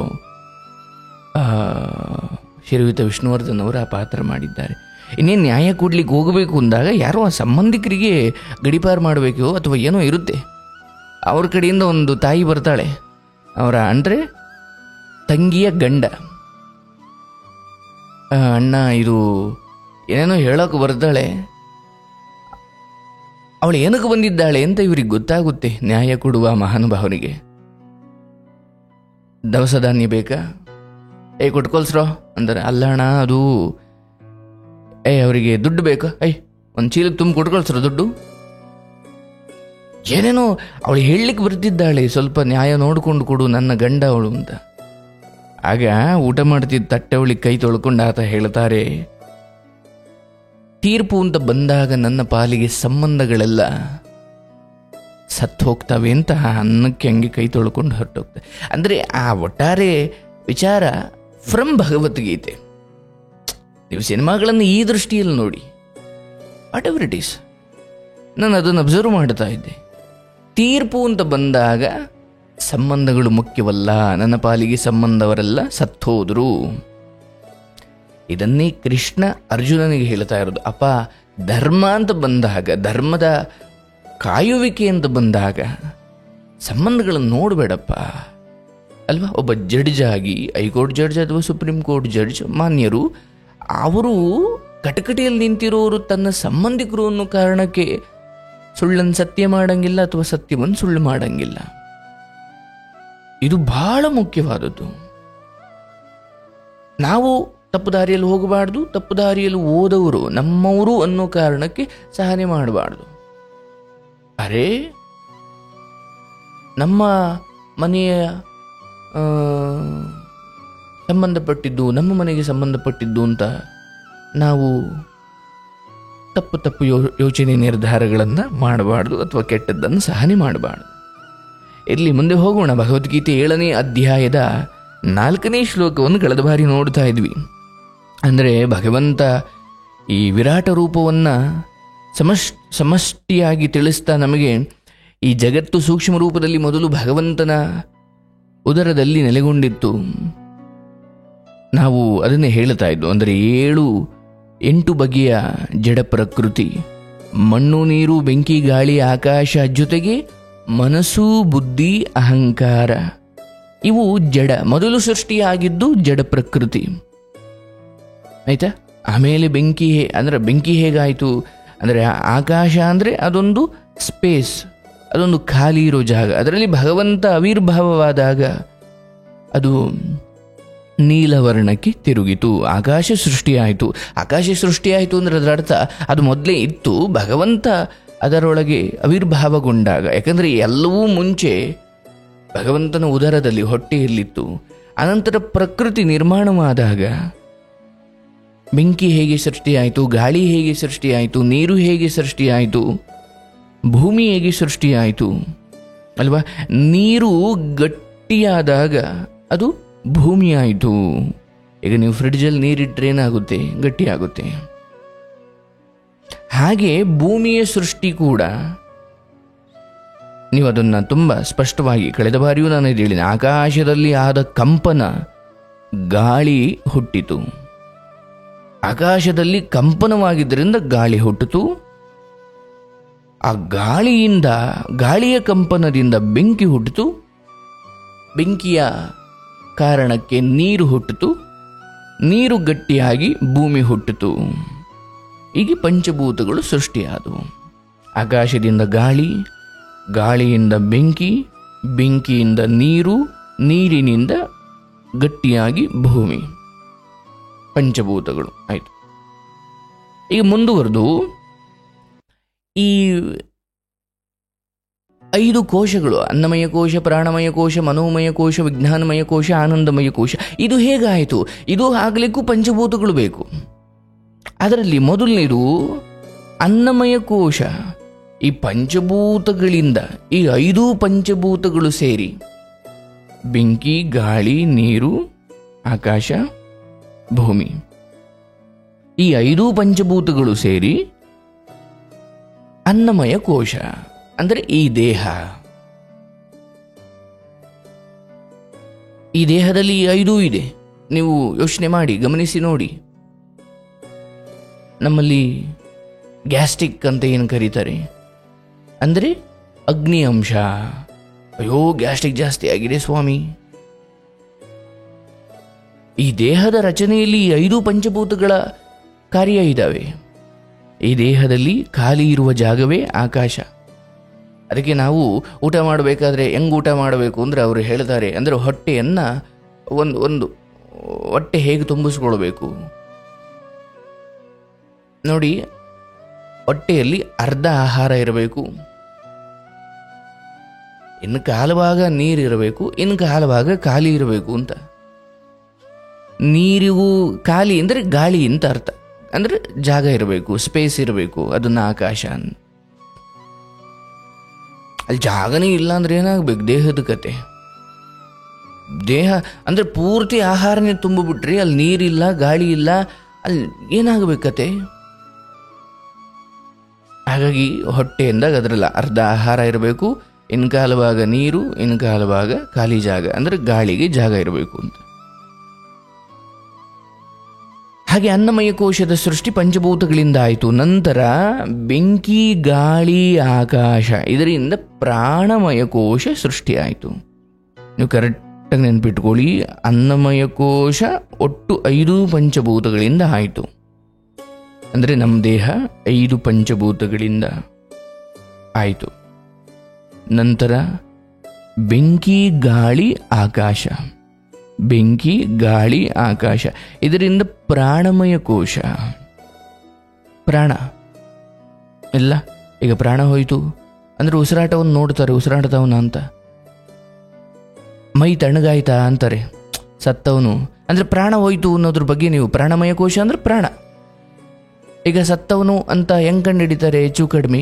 ಶ್ರೀಯುತ ವಿಷ್ಣುವರ್ಧನ್ ಅವರು ಆ ಪಾತ್ರ ಮಾಡಿದ್ದಾರೆ. ಇನ್ನೇನು ನ್ಯಾಯ ಕೊಡ್ಲಿಕ್ಕೆ ಹೋಗಬೇಕು ಅಂದಾಗ ಯಾರೋ ಆ ಸಂಬಂಧಿಕರಿಗೆ ಗಡಿಪಾರು ಮಾಡಬೇಕು ಅಥವಾ ಏನೋ ಇರುತ್ತೆ. ಅವ್ರ ಕಡೆಯಿಂದ ಒಂದು ತಾಯಿ ಬರ್ತಾಳೆ, ಅವರ ಅಂದರೆ ತಂಗಿಯ ಗಂಡ. ಅಣ್ಣ ಇದು ಏನೇನೋ ಹೇಳೋಕೆ ಬರ್ತಾಳೆ. ಅವಳು ಏನಕ್ಕೆ ಬಂದಿದ್ದಾಳೆ ಅಂತ ಇವ್ರಿಗೆ ಗೊತ್ತಾಗುತ್ತೆ ನ್ಯಾಯ ಕೊಡುವ ಮಹಾನುಭಾವನಿಗೆ. ದವಸ ಧಾನ್ಯ ಬೇಕಾ, ಕೊಟ್ಕೊಳ್ಸ್ರೋ ಅಂದರೆ, ಅಲ್ಲ ಅಣ್ಣ ಅದು ಅವರಿಗೆ ದುಡ್ಡು ಬೇಕಾ, ಒಂದು ಚೀಲಕ್ಕೆ ತುಂಬ ಕೊಟ್ಕೊಳ್ಸ್ರೋ ದುಡ್ಡು. ಏನೇನೋ ಅವಳು ಹೇಳಲಿಕ್ಕೆ ಬರ್ತಿದ್ದಾಳೆ, ಸ್ವಲ್ಪ ನ್ಯಾಯ ನೋಡಿಕೊಂಡು ಕೊಡು ನನ್ನ ಗಂಡ ಅವಳು ಅಂತ. ಆಗ ಊಟ ಮಾಡ್ತಿದ್ದ ತಟ್ಟೆ ಅವಳಿಗೆ ಕೈ ತೊಳ್ಕೊಂಡು ಆತ ಹೇಳ್ತಾರೆ, ತೀರ್ಪು ಅಂತ ಬಂದಾಗ ನನ್ನ ಪಾಲಿಗೆ ಸಂಬಂಧಗಳೆಲ್ಲ ಸತ್ತು ಹೋಗ್ತವೆ ಅಂತ ಅನ್ನಕ್ಕೆ ಹಂಗೆ ಕೈ ತೊಳ್ಕೊಂಡು ಹೊರಟೋಗ್ತವೆ. ಅಂದರೆ ಆ ಒಟ್ಟಾರೆ ವಿಚಾರ ಫ್ರಮ್ ಭಗವದ್ಗೀತೆ. ನೀವು ಸಿನಿಮಾಗಳನ್ನು ಈ ದೃಷ್ಟಿಯಲ್ಲಿ ನೋಡಿ, ವಾಟ್ ಎವರ್ ಇಟ್ ಈಸ್. ನಾನು ಅದನ್ನು ಅಬ್ಸರ್ವ್ ಮಾಡ್ತಾ ಇದ್ದೆ. ತೀರ್ಪು ಅಂತ ಬಂದಾಗ ಸಂಬಂಧಗಳು ಮುಖ್ಯವಲ್ಲ, ನನ್ನ ಪಾಲಿಗೆ ಸಂಬಂಧವರೆಲ್ಲ ಸತ್ತೋದ್ರು. ಇದನ್ನೇ ಕೃಷ್ಣ ಅರ್ಜುನನಿಗೆ ಹೇಳ್ತಾ ಇರೋದು. ಅಪ್ಪ, ಧರ್ಮ ಅಂತ ಬಂದಾಗ, ಧರ್ಮದ ಕಾಯುವಿಕೆ ಅಂತ ಬಂದಾಗ ಸಂಬಂಧಗಳನ್ನು ನೋಡಬೇಡಪ್ಪ ಅಲ್ವಾ. ಒಬ್ಬ ಜಡ್ಜ್ ಆಗಿ, ಹೈಕೋರ್ಟ್ ಜಡ್ಜ್ ಅಥವಾ ಸುಪ್ರೀಂ ಕೋರ್ಟ್ ಜಡ್ಜ್ ಮಾನ್ಯರು, ಅವರು ಕಟಕಟಿಯಲ್ಲಿ ನಿಂತಿರೋರು ತನ್ನ ಸಂಬಂಧಿಕರು ಅನ್ನೋ ಕಾರಣಕ್ಕೆ ಸುಳ್ಳನ್ನು ಸತ್ಯ ಮಾಡಂಗಿಲ್ಲ ಅಥವಾ ಸತ್ಯವನ್ನು ಸುಳ್ಳು ಮಾಡಂಗಿಲ್ಲ. ಇದು ಬಹಳ ಮುಖ್ಯವಾದದ್ದು. ನಾವು ತಪ್ಪು ದಾರಿಯಲ್ಲಿ ಹೋಗಬಾರ್ದು, ತಪ್ಪು ದಾರಿಯಲ್ಲಿ ಹೋದವರು ನಮ್ಮವರು ಅನ್ನೋ ಕಾರಣಕ್ಕೆ ಸಹನೆ ಮಾಡಬಾರ್ದು. ಅರೆ, ನಮ್ಮ ಮನೆಯ ಸಂಬಂಧಪಟ್ಟಿದ್ದು, ನಮ್ಮ ಮನೆಗೆ ಸಂಬಂಧಪಟ್ಟಿದ್ದು ಅಂತ ನಾವು ತಪ್ಪು ಯೋಚನೆ ನಿರ್ಧಾರಗಳನ್ನು ಮಾಡಬಾರ್ದು ಅಥವಾ ಕೆಟ್ಟದ್ದನ್ನು ಸಹನೆ ಮಾಡಬಾರ್ದು. ಇರಲಿ, ಮುಂದೆ ಹೋಗೋಣ. ಭಗವದ್ಗೀತೆ 7ನೇ ಅಧ್ಯಾಯದ 4ನೇ ಶ್ಲೋಕವನ್ನು ಕಳೆದ ಬಾರಿ ನೋಡ್ತಾ ಇದ್ವಿ. ಅಂದರೆ ಭಗವಂತ ಈ ವಿರಾಟ ರೂಪವನ್ನು ಸಮಷ್ಟಿಯಾಗಿ ತಿಳಿಸ್ತಾ ನಮಗೆ ಈ ಜಗತ್ತು ಸೂಕ್ಷ್ಮ ರೂಪದಲ್ಲಿ ಮೊದಲು ಭಗವಂತನ ಉದರದಲ್ಲಿ ನೆಲೆಗೊಂಡಿತ್ತು. ನಾವು ಅದನ್ನೇ ಹೇಳ್ತಾ ಇದ್ವು. ಅಂದರೆ 8 ಬಗೆಯ ಜಡ ಪ್ರಕೃತಿ, ಮಣ್ಣು, ನೀರು, ಬೆಂಕಿ, ಗಾಳಿ, ಆಕಾಶ, ಜೊತೆಗೆ ಮನಸ್ಸು, ಬುದ್ಧಿ, ಅಹಂಕಾರ, ಇವು ಜಡ. ಮೊದಲು ಸೃಷ್ಟಿಯಾಗಿದ್ದು ಜಡ ಪ್ರಕೃತಿ, ಆಯ್ತಾ. ಆಮೇಲೆ ಬೆಂಕಿ ಹೇಗಾಯಿತು ಅಂದರೆ, ಆಕಾಶ ಅಂದರೆ ಅದೊಂದು ಸ್ಪೇಸ್, ಅದೊಂದು ಖಾಲಿ ಇರೋ ಜಾಗ. ಅದರಲ್ಲಿ ಭಗವಂತ ಆವಿರ್ಭಾವವಾದಾಗ ಅದು ನೀಲವರ್ಣಕ್ಕೆ ತಿರುಗಿತು, ಆಕಾಶ ಸೃಷ್ಟಿಯಾಯಿತು. ಆಕಾಶ ಸೃಷ್ಟಿಯಾಯಿತು ಅಂದರೆ ಅದರ ಅರ್ಥ ಅದು ಮೊದಲೇ ಇತ್ತು, ಭಗವಂತ ಅದರೊಳಗೆ ಆವಿರ್ಭಾವಗೊಂಡಾಗ. ಯಾಕಂದರೆ ಎಲ್ಲವೂ ಮುಂಚೆ ಭಗವಂತನ ಉದರದಲ್ಲಿ, ಹೊಟ್ಟೆಯಲ್ಲಿತ್ತು. ಅನಂತರ ಪ್ರಕೃತಿ ನಿರ್ಮಾಣವಾದಾಗ ಬೆಂಕಿ ಹೇಗೆ ಸೃಷ್ಟಿಯಾಯಿತು, ಗಾಳಿ ಹೇಗೆ ಸೃಷ್ಟಿಯಾಯಿತು, ನೀರು ಹೇಗೆ ಸೃಷ್ಟಿಯಾಯಿತು, ಭೂಮಿ ಹೇಗೆ ಸೃಷ್ಟಿಯಾಯಿತು ಅಲ್ವಾ. ನೀರು ಗಟ್ಟಿಯಾದಾಗ ಅದು ಭೂಮಿ ಆಯಿತು. ಈಗ ನೀವು ಫ್ರಿಡ್ಜಲ್ಲಿ ನೀರಿಟ್ಟರೆ ಏನಾಗುತ್ತೆ, ಗಟ್ಟಿಯಾಗುತ್ತೆ. ಹಾಗೆ ಭೂಮಿಯ ಸೃಷ್ಟಿ ಕೂಡ ನೀವು ಅದನ್ನು ತುಂಬ ಸ್ಪಷ್ಟವಾಗಿ ಕಳೆದ ಬಾರಿಯೂ ನಾನು ಇದು ಹೇಳಿದೆ. ಆಕಾಶದಲ್ಲಿ ಆದ ಕಂಪನ ಗಾಳಿ ಹುಟ್ಟಿತು. ಆಕಾಶದಲ್ಲಿ ಕಂಪನವಾಗಿದ್ದರಿಂದ ಗಾಳಿ ಹುಟ್ಟಿತು. ಆ ಗಾಳಿಯ ಕಂಪನದಿಂದ ಬೆಂಕಿ ಹುಟ್ಟಿತು. ಬೆಂಕಿಯ ಕಾರಣಕ್ಕೆ ನೀರು ಹುಟ್ಟಿತು. ನೀರು ಗಟ್ಟಿಯಾಗಿ ಭೂಮಿ ಹುಟ್ಟಿತು. ಹೀಗೆ ಪಂಚಭೂತಗಳು ಸೃಷ್ಟಿಯಾದವು. ಆಕಾಶದಿಂದ ಗಾಳಿ, ಗಾಳಿಯಿಂದ ಬೆಂಕಿ, ಬೆಂಕಿಯಿಂದ ನೀರು, ನೀರಿನಿಂದ ಗಟ್ಟಿಯಾಗಿ ಭೂಮಿ. ಪಂಚಭೂತಗಳು ಆಯಿತು. ಈಗ ಮುಂದುವರೆದು ಈ 5 ಕೋಶಗಳು, ಅನ್ನಮಯ ಕೋಶ, ಪ್ರಾಣಮಯ ಕೋಶ, ಮನೋಮಯ ಕೋಶ, ವಿಜ್ಞಾನಮಯ ಕೋಶ, ಆನಂದಮಯ ಕೋಶ, ಇದು ಹೇಗಾಯಿತು? ಇದು ಆಗಲಿಕ್ಕೂ ಪಂಚಭೂತಗಳು ಬೇಕು. ಅದರಲ್ಲಿ ಮೊದಲನೇದು ಅನ್ನಮಯ ಕೋಶ. ಈ ಪಂಚಭೂತಗಳಿಂದ, ಈ 5 ಪಂಚಭೂತಗಳು ಸೇರಿ ಬೆಂಕಿ, ಗಾಳಿ, ನೀರು, ಆಕಾಶ, ಭೂಮಿ, ಈ 5 ಪಂಚಭೂತಗಳು ಸೇರಿ ಅನ್ನಮಯ ಕೋಶ ಅಂದರೆ ಈ ದೇಹ. ಈ ದೇಹದಲ್ಲಿ 5 ಇದೆ. ನೀವು ಯೋಚನೆ ಮಾಡಿ, ಗಮನಿಸಿ ನೋಡಿ. ನಮ್ಮಲ್ಲಿ ಗ್ಯಾಸ್ಟ್ರಿಕ್ ಅಂತ ಏನು ಕರೀತಾರೆ ಅಂದರೆ ಅಗ್ನಿ ಅಂಶ. ಅಯ್ಯೋ, ಗ್ಯಾಸ್ಟ್ರಿಕ್ ಜಾಸ್ತಿ ಆಗಿದೆ ಸ್ವಾಮಿ. ಈ ದೇಹದ ರಚನೆಯಲ್ಲಿ 5 ಪಂಚಭೂತಗಳ ಕಾರ್ಯ ಇದ್ದಾವೆ. ಈ ದೇಹದಲ್ಲಿ ಖಾಲಿ ಇರುವ ಜಾಗವೇ ಆಕಾಶ. ಅದಕ್ಕೆ ನಾವು ಊಟ ಮಾಡಬೇಕಾದ್ರೆ ಹೆಂಗೆ ಊಟ ಮಾಡಬೇಕು ಅಂದರೆ ಅವರು ಹೇಳ್ತಾರೆ, ಅಂದರೆ ಹೊಟ್ಟೆಯನ್ನು ಒಂದು ಹೊಟ್ಟೆ ಹೇಗೆ ತುಂಬಿಸ್ಕೊಳ್ಬೇಕು ನೋಡಿ. ಹೊಟ್ಟೆಯಲ್ಲಿ ಅರ್ಧ ಆಹಾರ ಇರಬೇಕು, ಇನ್ನು ಕಾಲು ಭಾಗ ನೀರಿರಬೇಕು, ಇನ್ನು ಕಾಲು ಭಾಗ ಖಾಲಿ ಇರಬೇಕು ಅಂತ. ನೀರಿಗೂ ಖಾಲಿ ಅಂದರೆ ಗಾಳಿ ಅಂತ ಅರ್ಥ. ಅಂದರೆ ಜಾಗ ಇರಬೇಕು, ಸ್ಪೇಸ್ ಇರಬೇಕು, ಅದನ್ನು ಆಕಾಶ. ಅಲ್ಲಿ ಜಾಗನೇ ಇಲ್ಲ ಅಂದರೆ ಏನಾಗಬೇಕು? ದೇಹದ ಕತೆ. ದೇಹ ಅಂದರೆ ಪೂರ್ತಿ ಆಹಾರನೇ ತುಂಬಿಬಿಟ್ರಿ, ಅಲ್ಲಿ ನೀರಿಲ್ಲ, ಗಾಳಿ ಇಲ್ಲ, ಅಲ್ಲಿ ಏನಾಗಬೇಕತೆ? ಹಾಗಾಗಿ ಹೊಟ್ಟೆ ಎಂದಾಗ ಅದರಲ್ಲ ಅರ್ಧ ಆಹಾರ ಇರಬೇಕು, ಇನ್ನು ಕಾಲು ಭಾಗ ನೀರು, ಇನ್ನು ಕಾಲು ಭಾಗ ಖಾಲಿ ಜಾಗ, ಅಂದರೆ ಗಾಳಿಗೆ ಜಾಗ ಇರಬೇಕು ಅಂತ. ಹಾಗೆ ಅನ್ನಮಯ ಕೋಶದ ಸೃಷ್ಟಿ ಪಂಚಭೂತಗಳಿಂದ ಆಯಿತು. ನಂತರ ಬೆಂಕಿ, ಗಾಳಿ, ಆಕಾಶ, ಇದರಿಂದ ಪ್ರಾಣಮಯ ಕೋಶ ಸೃಷ್ಟಿಯಾಯಿತು. ನೀವು ಕರೆಕ್ಟಾಗಿ ನೆನಪಿಟ್ಕೊಳ್ಳಿ, ಅನ್ನಮಯ ಕೋಶ ಒಟ್ಟು 5 ಪಂಚಭೂತಗಳಿಂದ ಆಯಿತು. ಅಂದರೆ ನಮ್ಮ ದೇಹ 5 ಪಂಚಭೂತಗಳಿಂದ ಆಯಿತು. ನಂತರ ಬೆಂಕಿ, ಗಾಳಿ, ಆಕಾಶ, ಬೆಂಕಿ, ಗಾಳಿ, ಆಕಾಶ, ಇದರಿಂದ ಪ್ರಾಣಮಯ ಕೋಶ. ಪ್ರಾಣ ಎಲ್ಲ ಈಗ ಪ್ರಾಣ ಹೋಯಿತು ಅಂದರೆ ಉಸಿರಾಟವನ್ನು ನೋಡ್ತಾರೆ, ಉಸಿರಾಡ್ತವನ ಅಂತ. ಮೈ ತಣ್ಣಗಾಯ್ತಾ ಅಂತಾರೆ ಸತ್ತವನು, ಅಂದರೆ ಪ್ರಾಣ ಹೋಯಿತು ಅನ್ನೋದ್ರ ಬಗ್ಗೆ. ನೀವು ಪ್ರಾಣಮಯ ಕೋಶ ಅಂದರೆ ಪ್ರಾಣ. ಈಗ ಸತ್ತವನು ಅಂತ ಹೆಂಗೆ ಕಂಡು ಹಿಡಿತಾರೆ? ಹೆಚ್ಚು ಕಡಿಮೆ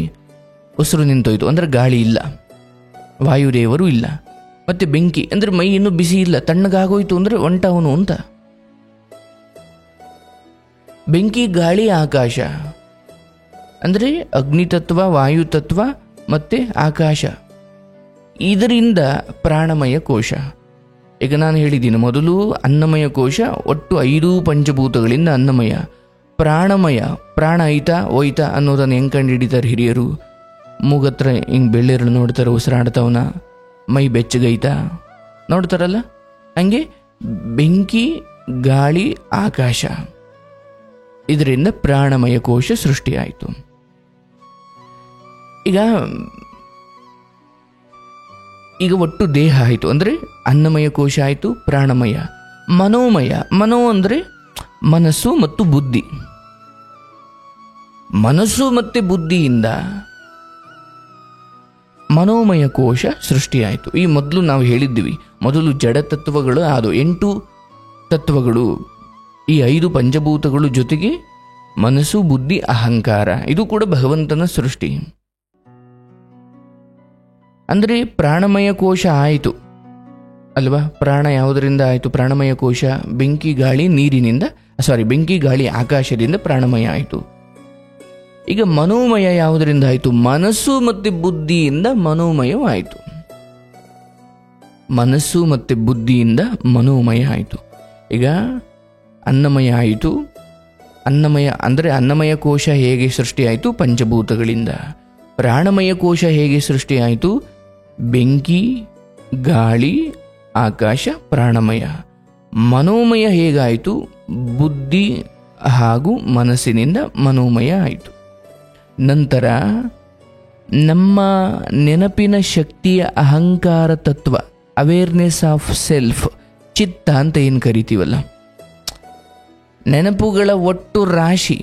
ಉಸಿರು ನಿಂತೋಯ್ತು ಅಂದರೆ ಗಾಳಿ ಇಲ್ಲ, ವಾಯುದೇವರು ಇಲ್ಲ. ಮತ್ತು ಬೆಂಕಿ ಅಂದರೆ ಮೈ ಇನ್ನೂ ಬಿಸಿ ಇಲ್ಲ, ತಣ್ಣಗಾಗೋಯ್ತು ಅಂದರೆ ಹೊಂಟವನು ಅಂತ. ಬೆಂಕಿ, ಗಾಳಿ, ಆಕಾಶ ಅಂದರೆ ಅಗ್ನಿತತ್ವ, ವಾಯುತತ್ವ ಮತ್ತು ಆಕಾಶ, ಇದರಿಂದ ಪ್ರಾಣಮಯ ಕೋಶ. ಈಗ ನಾನು ಹೇಳಿದ್ದೀನಿ ಮೊದಲು ಅನ್ನಮಯ ಕೋಶ ಒಟ್ಟು 5 ಪಂಚಭೂತಗಳಿಂದ ಅನ್ನಮಯ. ಪ್ರಾಣಮಯ, ಪ್ರಾಣ ಐತಾ ಹೋಯ್ತಾ ಅನ್ನೋದನ್ನು ಹೆಂಗೆ ಕಂಡು ಹಿಡಿತಾರೆ ಹಿರಿಯರು? ಮೂಗತ್ರ ಹಿಂಗೆ ಬೆಳ್ಳೆರಳು ನೋಡ್ತಾರೆ, ಉಸಿರಾಡ್ತವನ, ಮೈ ಬೆಚ್ಚಗೈತಾ ನೋಡ್ತಾರಲ್ಲ, ಹಂಗೆ ಬೆಂಕಿ, ಗಾಳಿ, ಆಕಾಶ, ಇದರಿಂದ ಪ್ರಾಣಮಯ ಕೋಶ ಸೃಷ್ಟಿಯಾಯಿತು. ಈಗ ಒಟ್ಟು ದೇಹ ಆಯಿತು, ಅಂದರೆ ಅನ್ನಮಯ ಕೋಶ ಆಯಿತು, ಪ್ರಾಣಮಯ. ಮನೋಮಯ, ಮನೋ ಅಂದರೆ ಮನಸ್ಸು ಮತ್ತು ಬುದ್ಧಿ. ಮನಸ್ಸು ಮತ್ತು ಬುದ್ಧಿಯಿಂದ ಮನೋಮಯ ಕೋಶ ಸೃಷ್ಟಿಯಾಯಿತು. ಈ ಮೊದಲು ನಾವು ಹೇಳಿದ್ವಿ, ಮೊದಲು ಜಡ ತತ್ವಗಳು, ಅದು 8 ತತ್ವಗಳು, ಈ 5 ಪಂಚಭೂತಗಳು ಜೊತೆಗೆ ಮನಸ್ಸು, ಬುದ್ಧಿ, ಅಹಂಕಾರ, ಇದು ಕೂಡ ಭಗವಂತನ ಸೃಷ್ಟಿ. ಅಂದರೆ ಪ್ರಾಣಮಯ ಕೋಶ ಆಯಿತು ಅಲ್ವಾ? ಪ್ರಾಣ ಯಾವುದರಿಂದ ಆಯಿತು? ಪ್ರಾಣಮಯ ಕೋಶ ಬೆಂಕಿ, ಗಾಳಿ, ನೀರಿನಿಂದ, ಬೆಂಕಿ, ಗಾಳಿ, ಆಕಾಶದಿಂದ ಪ್ರಾಣಮಯ ಆಯಿತು. ಈಗ ಮನೋಮಯ ಯಾವುದರಿಂದ ಆಯಿತು? ಮನಸ್ಸು ಮತ್ತು ಬುದ್ಧಿಯಿಂದ ಮನೋಮಯವಾಯಿತು. ಮನಸ್ಸು ಮತ್ತು ಬುದ್ಧಿಯಿಂದ ಮನೋಮಯ ಆಯಿತು. ಈಗ ಅನ್ನಮಯ ಆಯಿತು. ಅನ್ನಮಯ ಅಂದರೆ ಅನ್ನಮಯ ಕೋಶ ಹೇಗೆ ಸೃಷ್ಟಿಯಾಯಿತು? ಪಂಚಭೂತಗಳಿಂದ. ಪ್ರಾಣಮಯ ಕೋಶ ಹೇಗೆ ಸೃಷ್ಟಿಯಾಯಿತು? ಬೆಂಕಿ, ಗಾಳಿ, ಆಕಾಶ, ಪ್ರಾಣಮಯ. ಮನೋಮಯ ಹೇಗಾಯಿತು? ಬುದ್ಧಿ ಹಾಗೂ ಮನಸ್ಸಿನಿಂದ ಮನೋಮಯ ಆಯಿತು. ನಂತರ ನಮ್ಮ ನೆನಪಿನ ಶಕ್ತಿಯ ಅಹಂಕಾರ ತತ್ವ, ಅವೇರ್ನೆಸ್ ಆಫ್ ಸೆಲ್ಫ್, ಚಿತ್ತ ಅಂತ ಏನು ಕರಿತೀವಲ್ಲ, ನೆನಪುಗಳ ಒಟ್ಟು ರಾಶಿ,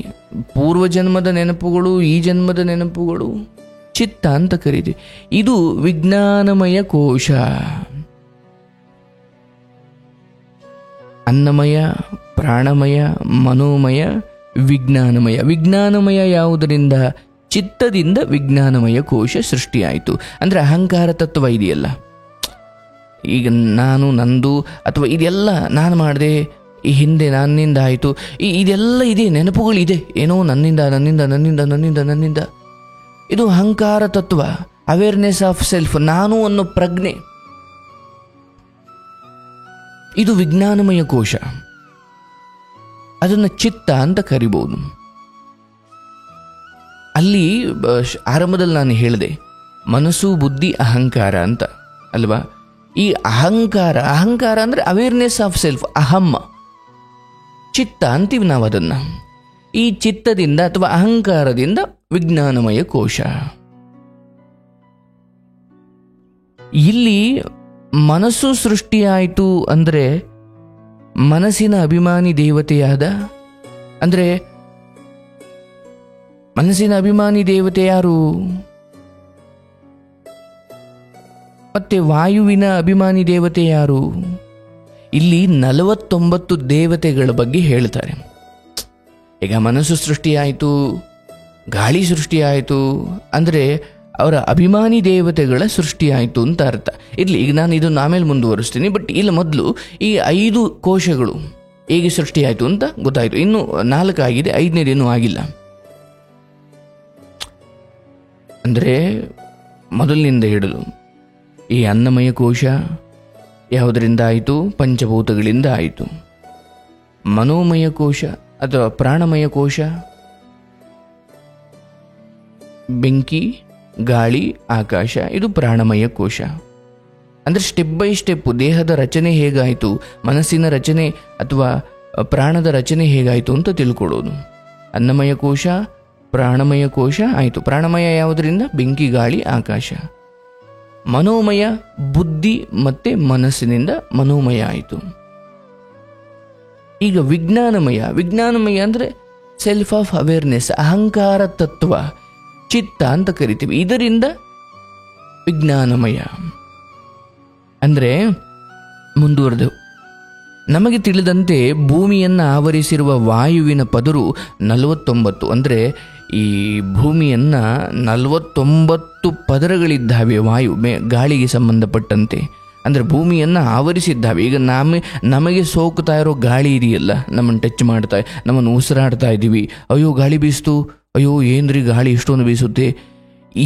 ಪೂರ್ವಜನ್ಮದ ನೆನಪುಗಳು, ಈ ಜನ್ಮದ ನೆನಪುಗಳು, ಚಿತ್ತ ಅಂತ ಕರಿತೀವಿ. ಇದು ವಿಜ್ಞಾನಮಯ ಕೋಶ. ಅನ್ನಮಯ, ಪ್ರಾಣಮಯ, ಮನೋಮಯ, ವಿಜ್ಞಾನಮಯ. ವಿಜ್ಞಾನಮಯ ಯಾವುದರಿಂದ? ಚಿತ್ತದಿಂದ ವಿಜ್ಞಾನಮಯ ಕೋಶ ಸೃಷ್ಟಿಯಾಯಿತು. ಅಂದರೆ ಅಹಂಕಾರ ತತ್ವ ಇದೆಯಲ್ಲ, ಈಗ ನಾನು, ನಂದು, ಅಥವಾ ಇದೆಲ್ಲ ನಾನು ಮಾಡಿದೆ, ಈ ಹಿಂದೆ ನನ್ನಿಂದ ಆಯಿತು, ಇದೆಲ್ಲ ಇದೆ, ನೆನಪುಗಳಿದೆ, ಏನೋ ನನ್ನಿಂದ ನನ್ನಿಂದ ನನ್ನಿಂದ ನನ್ನಿಂದ ನನ್ನಿಂದ. ಇದು ಅಹಂಕಾರ ತತ್ವ, ಅವೇರ್ನೆಸ್ ಆಫ್ ಸೆಲ್ಫ್, ನಾನು ಅನ್ನೋ ಪ್ರಜ್ಞೆ. ಇದು ವಿಜ್ಞಾನಮಯ ಕೋಶ. ಅದನ್ನು ಚಿತ್ತ ಅಂತ ಕರಿಬಹುದು. ಅಲ್ಲಿ ಆರಂಭದಲ್ಲಿ ನಾನು ಹೇಳಿದೆ ಮನಸ್ಸು, ಬುದ್ಧಿ, ಅಹಂಕಾರ ಅಂತ ಅಲ್ವಾ? ಈ ಅಹಂಕಾರ ಅಂದರೆ ಅವೇರ್ನೆಸ್ ಆಫ್ ಸೆಲ್ಫ್, ಅಹಂ, ಚಿತ್ತ ಅಂತೀವಿ ನಾವು ಅದನ್ನು. ಈ ಚಿತ್ತದಿಂದ ಅಥವಾ ಅಹಂಕಾರದಿಂದ ವಿಜ್ಞಾನಮಯ ಕೋಶ. ಇಲ್ಲಿ ಮನಸ್ಸು ಸೃಷ್ಟಿಯಾಯಿತು ಅಂದರೆ ಮನಸ್ಸಿನ ಅಭಿಮಾನಿ ದೇವತೆಯಾದ, ಅಂದರೆ ಮನಸ್ಸಿನ ಅಭಿಮಾನಿ ದೇವತೆ ಯಾರು? ಮತ್ತೆ ವಾಯುವಿನ ಅಭಿಮಾನಿ ದೇವತೆ ಯಾರು? ಇಲ್ಲಿ 49 ದೇವತೆಗಳ ಬಗ್ಗೆ ಹೇಳ್ತಾರೆ. ಈಗ ಮನಸ್ಸು ಸೃಷ್ಟಿಯಾಯಿತು, ಗಾಳಿ ಸೃಷ್ಟಿಯಾಯಿತು ಅಂದರೆ ಅವರ ಅಭಿಮಾನಿ ದೇವತೆಗಳ ಸೃಷ್ಟಿಯಾಯಿತು ಅಂತ ಅರ್ಥ. ಇರಲಿ, ಈಗ ನಾನು ಇದನ್ನು ಆಮೇಲೆ ಮುಂದುವರಿಸ್ತೀನಿ. ಬಟ್ ಇಲ್ಲಿ ಮೊದಲು ಈ 5 ಕೋಶಗಳು ಹೇಗೆ ಸೃಷ್ಟಿಯಾಯಿತು ಅಂತ ಗೊತ್ತಾಯಿತು. ಇನ್ನು 4 ಆಗಿದೆ, 5ನೇದು ಇನ್ನೂ ಆಗಿಲ್ಲ. ಅಂದರೆ ಮೊದಲಿನಿಂದ ಹಿಡಿದು ಈ ಅನ್ನಮಯ ಕೋಶ ಯಾವುದರಿಂದ ಆಯಿತು? ಪಂಚಭೂತಗಳಿಂದ ಆಯಿತು. ಮನೋಮಯ ಕೋಶ ಅಥವಾ ಪ್ರಾಣಮಯ ಕೋಶ ಬೆಂಕಿ, ಗಾಳಿ, ಆಕಾಶ, ಇದು ಪ್ರಾಣಮಯ ಕೋಶ. ಅಂದರೆ ಸ್ಟೆಪ್ ಬೈ ಸ್ಟೆಪ್ ದೇಹದ ರಚನೆ ಹೇಗಾಯಿತು, ಮನಸ್ಸಿನ ರಚನೆ ಅಥವಾ ಪ್ರಾಣದ ರಚನೆ ಹೇಗಾಯಿತು ಅಂತ ತಿಳ್ಕೊಳ್ಳೋದು. ಅನ್ನಮಯ ಕೋಶ, ಪ್ರಾಣಮಯ ಕೋಶ ಆಯಿತು. ಪ್ರಾಣಮಯ ಯಾವುದರಿಂದ? ಬೆಂಕಿ, ಗಾಳಿ, ಆಕಾಶ. ಮನೋಮಯ ಬುದ್ಧಿ ಮತ್ತು ಮನಸ್ಸಿನಿಂದ ಮನೋಮಯ ಆಯಿತು. ಈಗ ವಿಜ್ಞಾನಮಯ ಅಂದರೆ ಸೆಲ್ಫ್ ಆಫ್ ಅವೇರ್ನೆಸ್, ಅಹಂಕಾರ ತತ್ವ, ಚಿತ್ತ ಅಂತ ಕರಿತೀವಿ. ಇದರಿಂದ ವಿಜ್ಞಾನಮಯ. ಅಂದರೆ ಮುಂದುವರೆದೆವು. ನಮಗೆ ತಿಳಿದಂತೆ ಭೂಮಿಯನ್ನು ಆವರಿಸಿರುವ ವಾಯುವಿನ ಪದರು 49. ಅಂದರೆ ಈ ಭೂಮಿಯನ್ನು 49 ಪದರಗಳಿದ್ದಾವೆ ವಾಯು, ಗಾಳಿಗೆ ಸಂಬಂಧಪಟ್ಟಂತೆ. ಅಂದರೆ ಭೂಮಿಯನ್ನು ಆವರಿಸಿದ್ದಾವೆ. ಈಗ ನಮಗೆ ಸೋಕ್ತಾ ಇರೋ ಗಾಳಿ ಇದೆಯಲ್ಲ, ನಮ್ಮನ್ನು ಟಚ್ ಮಾಡ್ತಾ, ನಮ್ಮನ್ನು ಉಸಿರಾಡ್ತಾ ಇದ್ದೀವಿ. ಅಯ್ಯೋ ಗಾಳಿ ಬೀಸ್ತು, ಅಯ್ಯೋ ಏನ್ರಿ ಗಾಳಿ ಇಷ್ಟೊಂದು ಬೀಸುತ್ತೆ.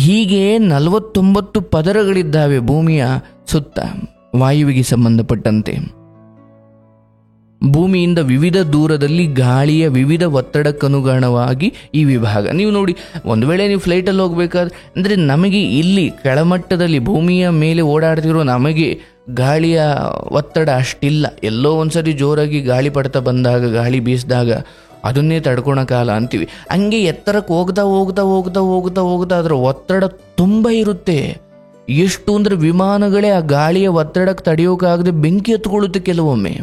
ಹೀಗೆ 49 ಪದರಗಳಿದ್ದಾವೆ ಭೂಮಿಯ ಸುತ್ತ ವಾಯುವಿಗೆ ಸಂಬಂಧಪಟ್ಟಂತೆ. ಭೂಮಿಯಿಂದ ವಿವಿಧ ದೂರದಲ್ಲಿ ಗಾಳಿಯ ವಿವಿಧ ಒತ್ತಡಕ್ಕನುಗುಣವಾಗಿ ಈ ವಿಭಾಗ. ನೀವು ನೋಡಿ, ಒಂದು ವೇಳೆ ನೀವು ಫ್ಲೈಟಲ್ಲಿ ಹೋಗಬೇಕಾದ್ರೆ, ಅಂದರೆ ನಮಗೆ ಇಲ್ಲಿ ಕೆಳಮಟ್ಟದಲ್ಲಿ ಭೂಮಿಯ ಮೇಲೆ ಓಡಾಡ್ತಿರೋ ನಮಗೆ ಗಾಳಿಯ ಒತ್ತಡ ಅಷ್ಟಿಲ್ಲ. ಎಲ್ಲೋ ಒಂದ್ಸರಿ ಜೋರಾಗಿ ಗಾಳಿ ಪಡ್ತಾ ಬಂದಾಗ, ಗಾಳಿ ಬೀಸಿದಾಗ ಅದನ್ನೇ ತಡ್ಕೊಳಕಾಲ ಅಂತೀವಿ. ಹಂಗೆ ಎತ್ತರಕ್ಕೆ ಹೋಗ್ತಾ ಹೋಗ್ತಾ ಹೋಗ್ತಾ ಹೋಗ್ತಾ ಹೋಗ್ತಾ ಅದರ ಒತ್ತಡ ತುಂಬ ಇರುತ್ತೆ. ಎಷ್ಟು ಅಂದರೆ ವಿಮಾನಗಳೇ ಆ ಗಾಳಿಯ ಒತ್ತಡಕ್ಕೆ ತಡೆಯೋಕ್ಕಾಗದೆ ಬೆಂಕಿ ಹತ್ಕೊಳ್ಳುತ್ತೆ ಕೆಲವೊಮ್ಮೆ.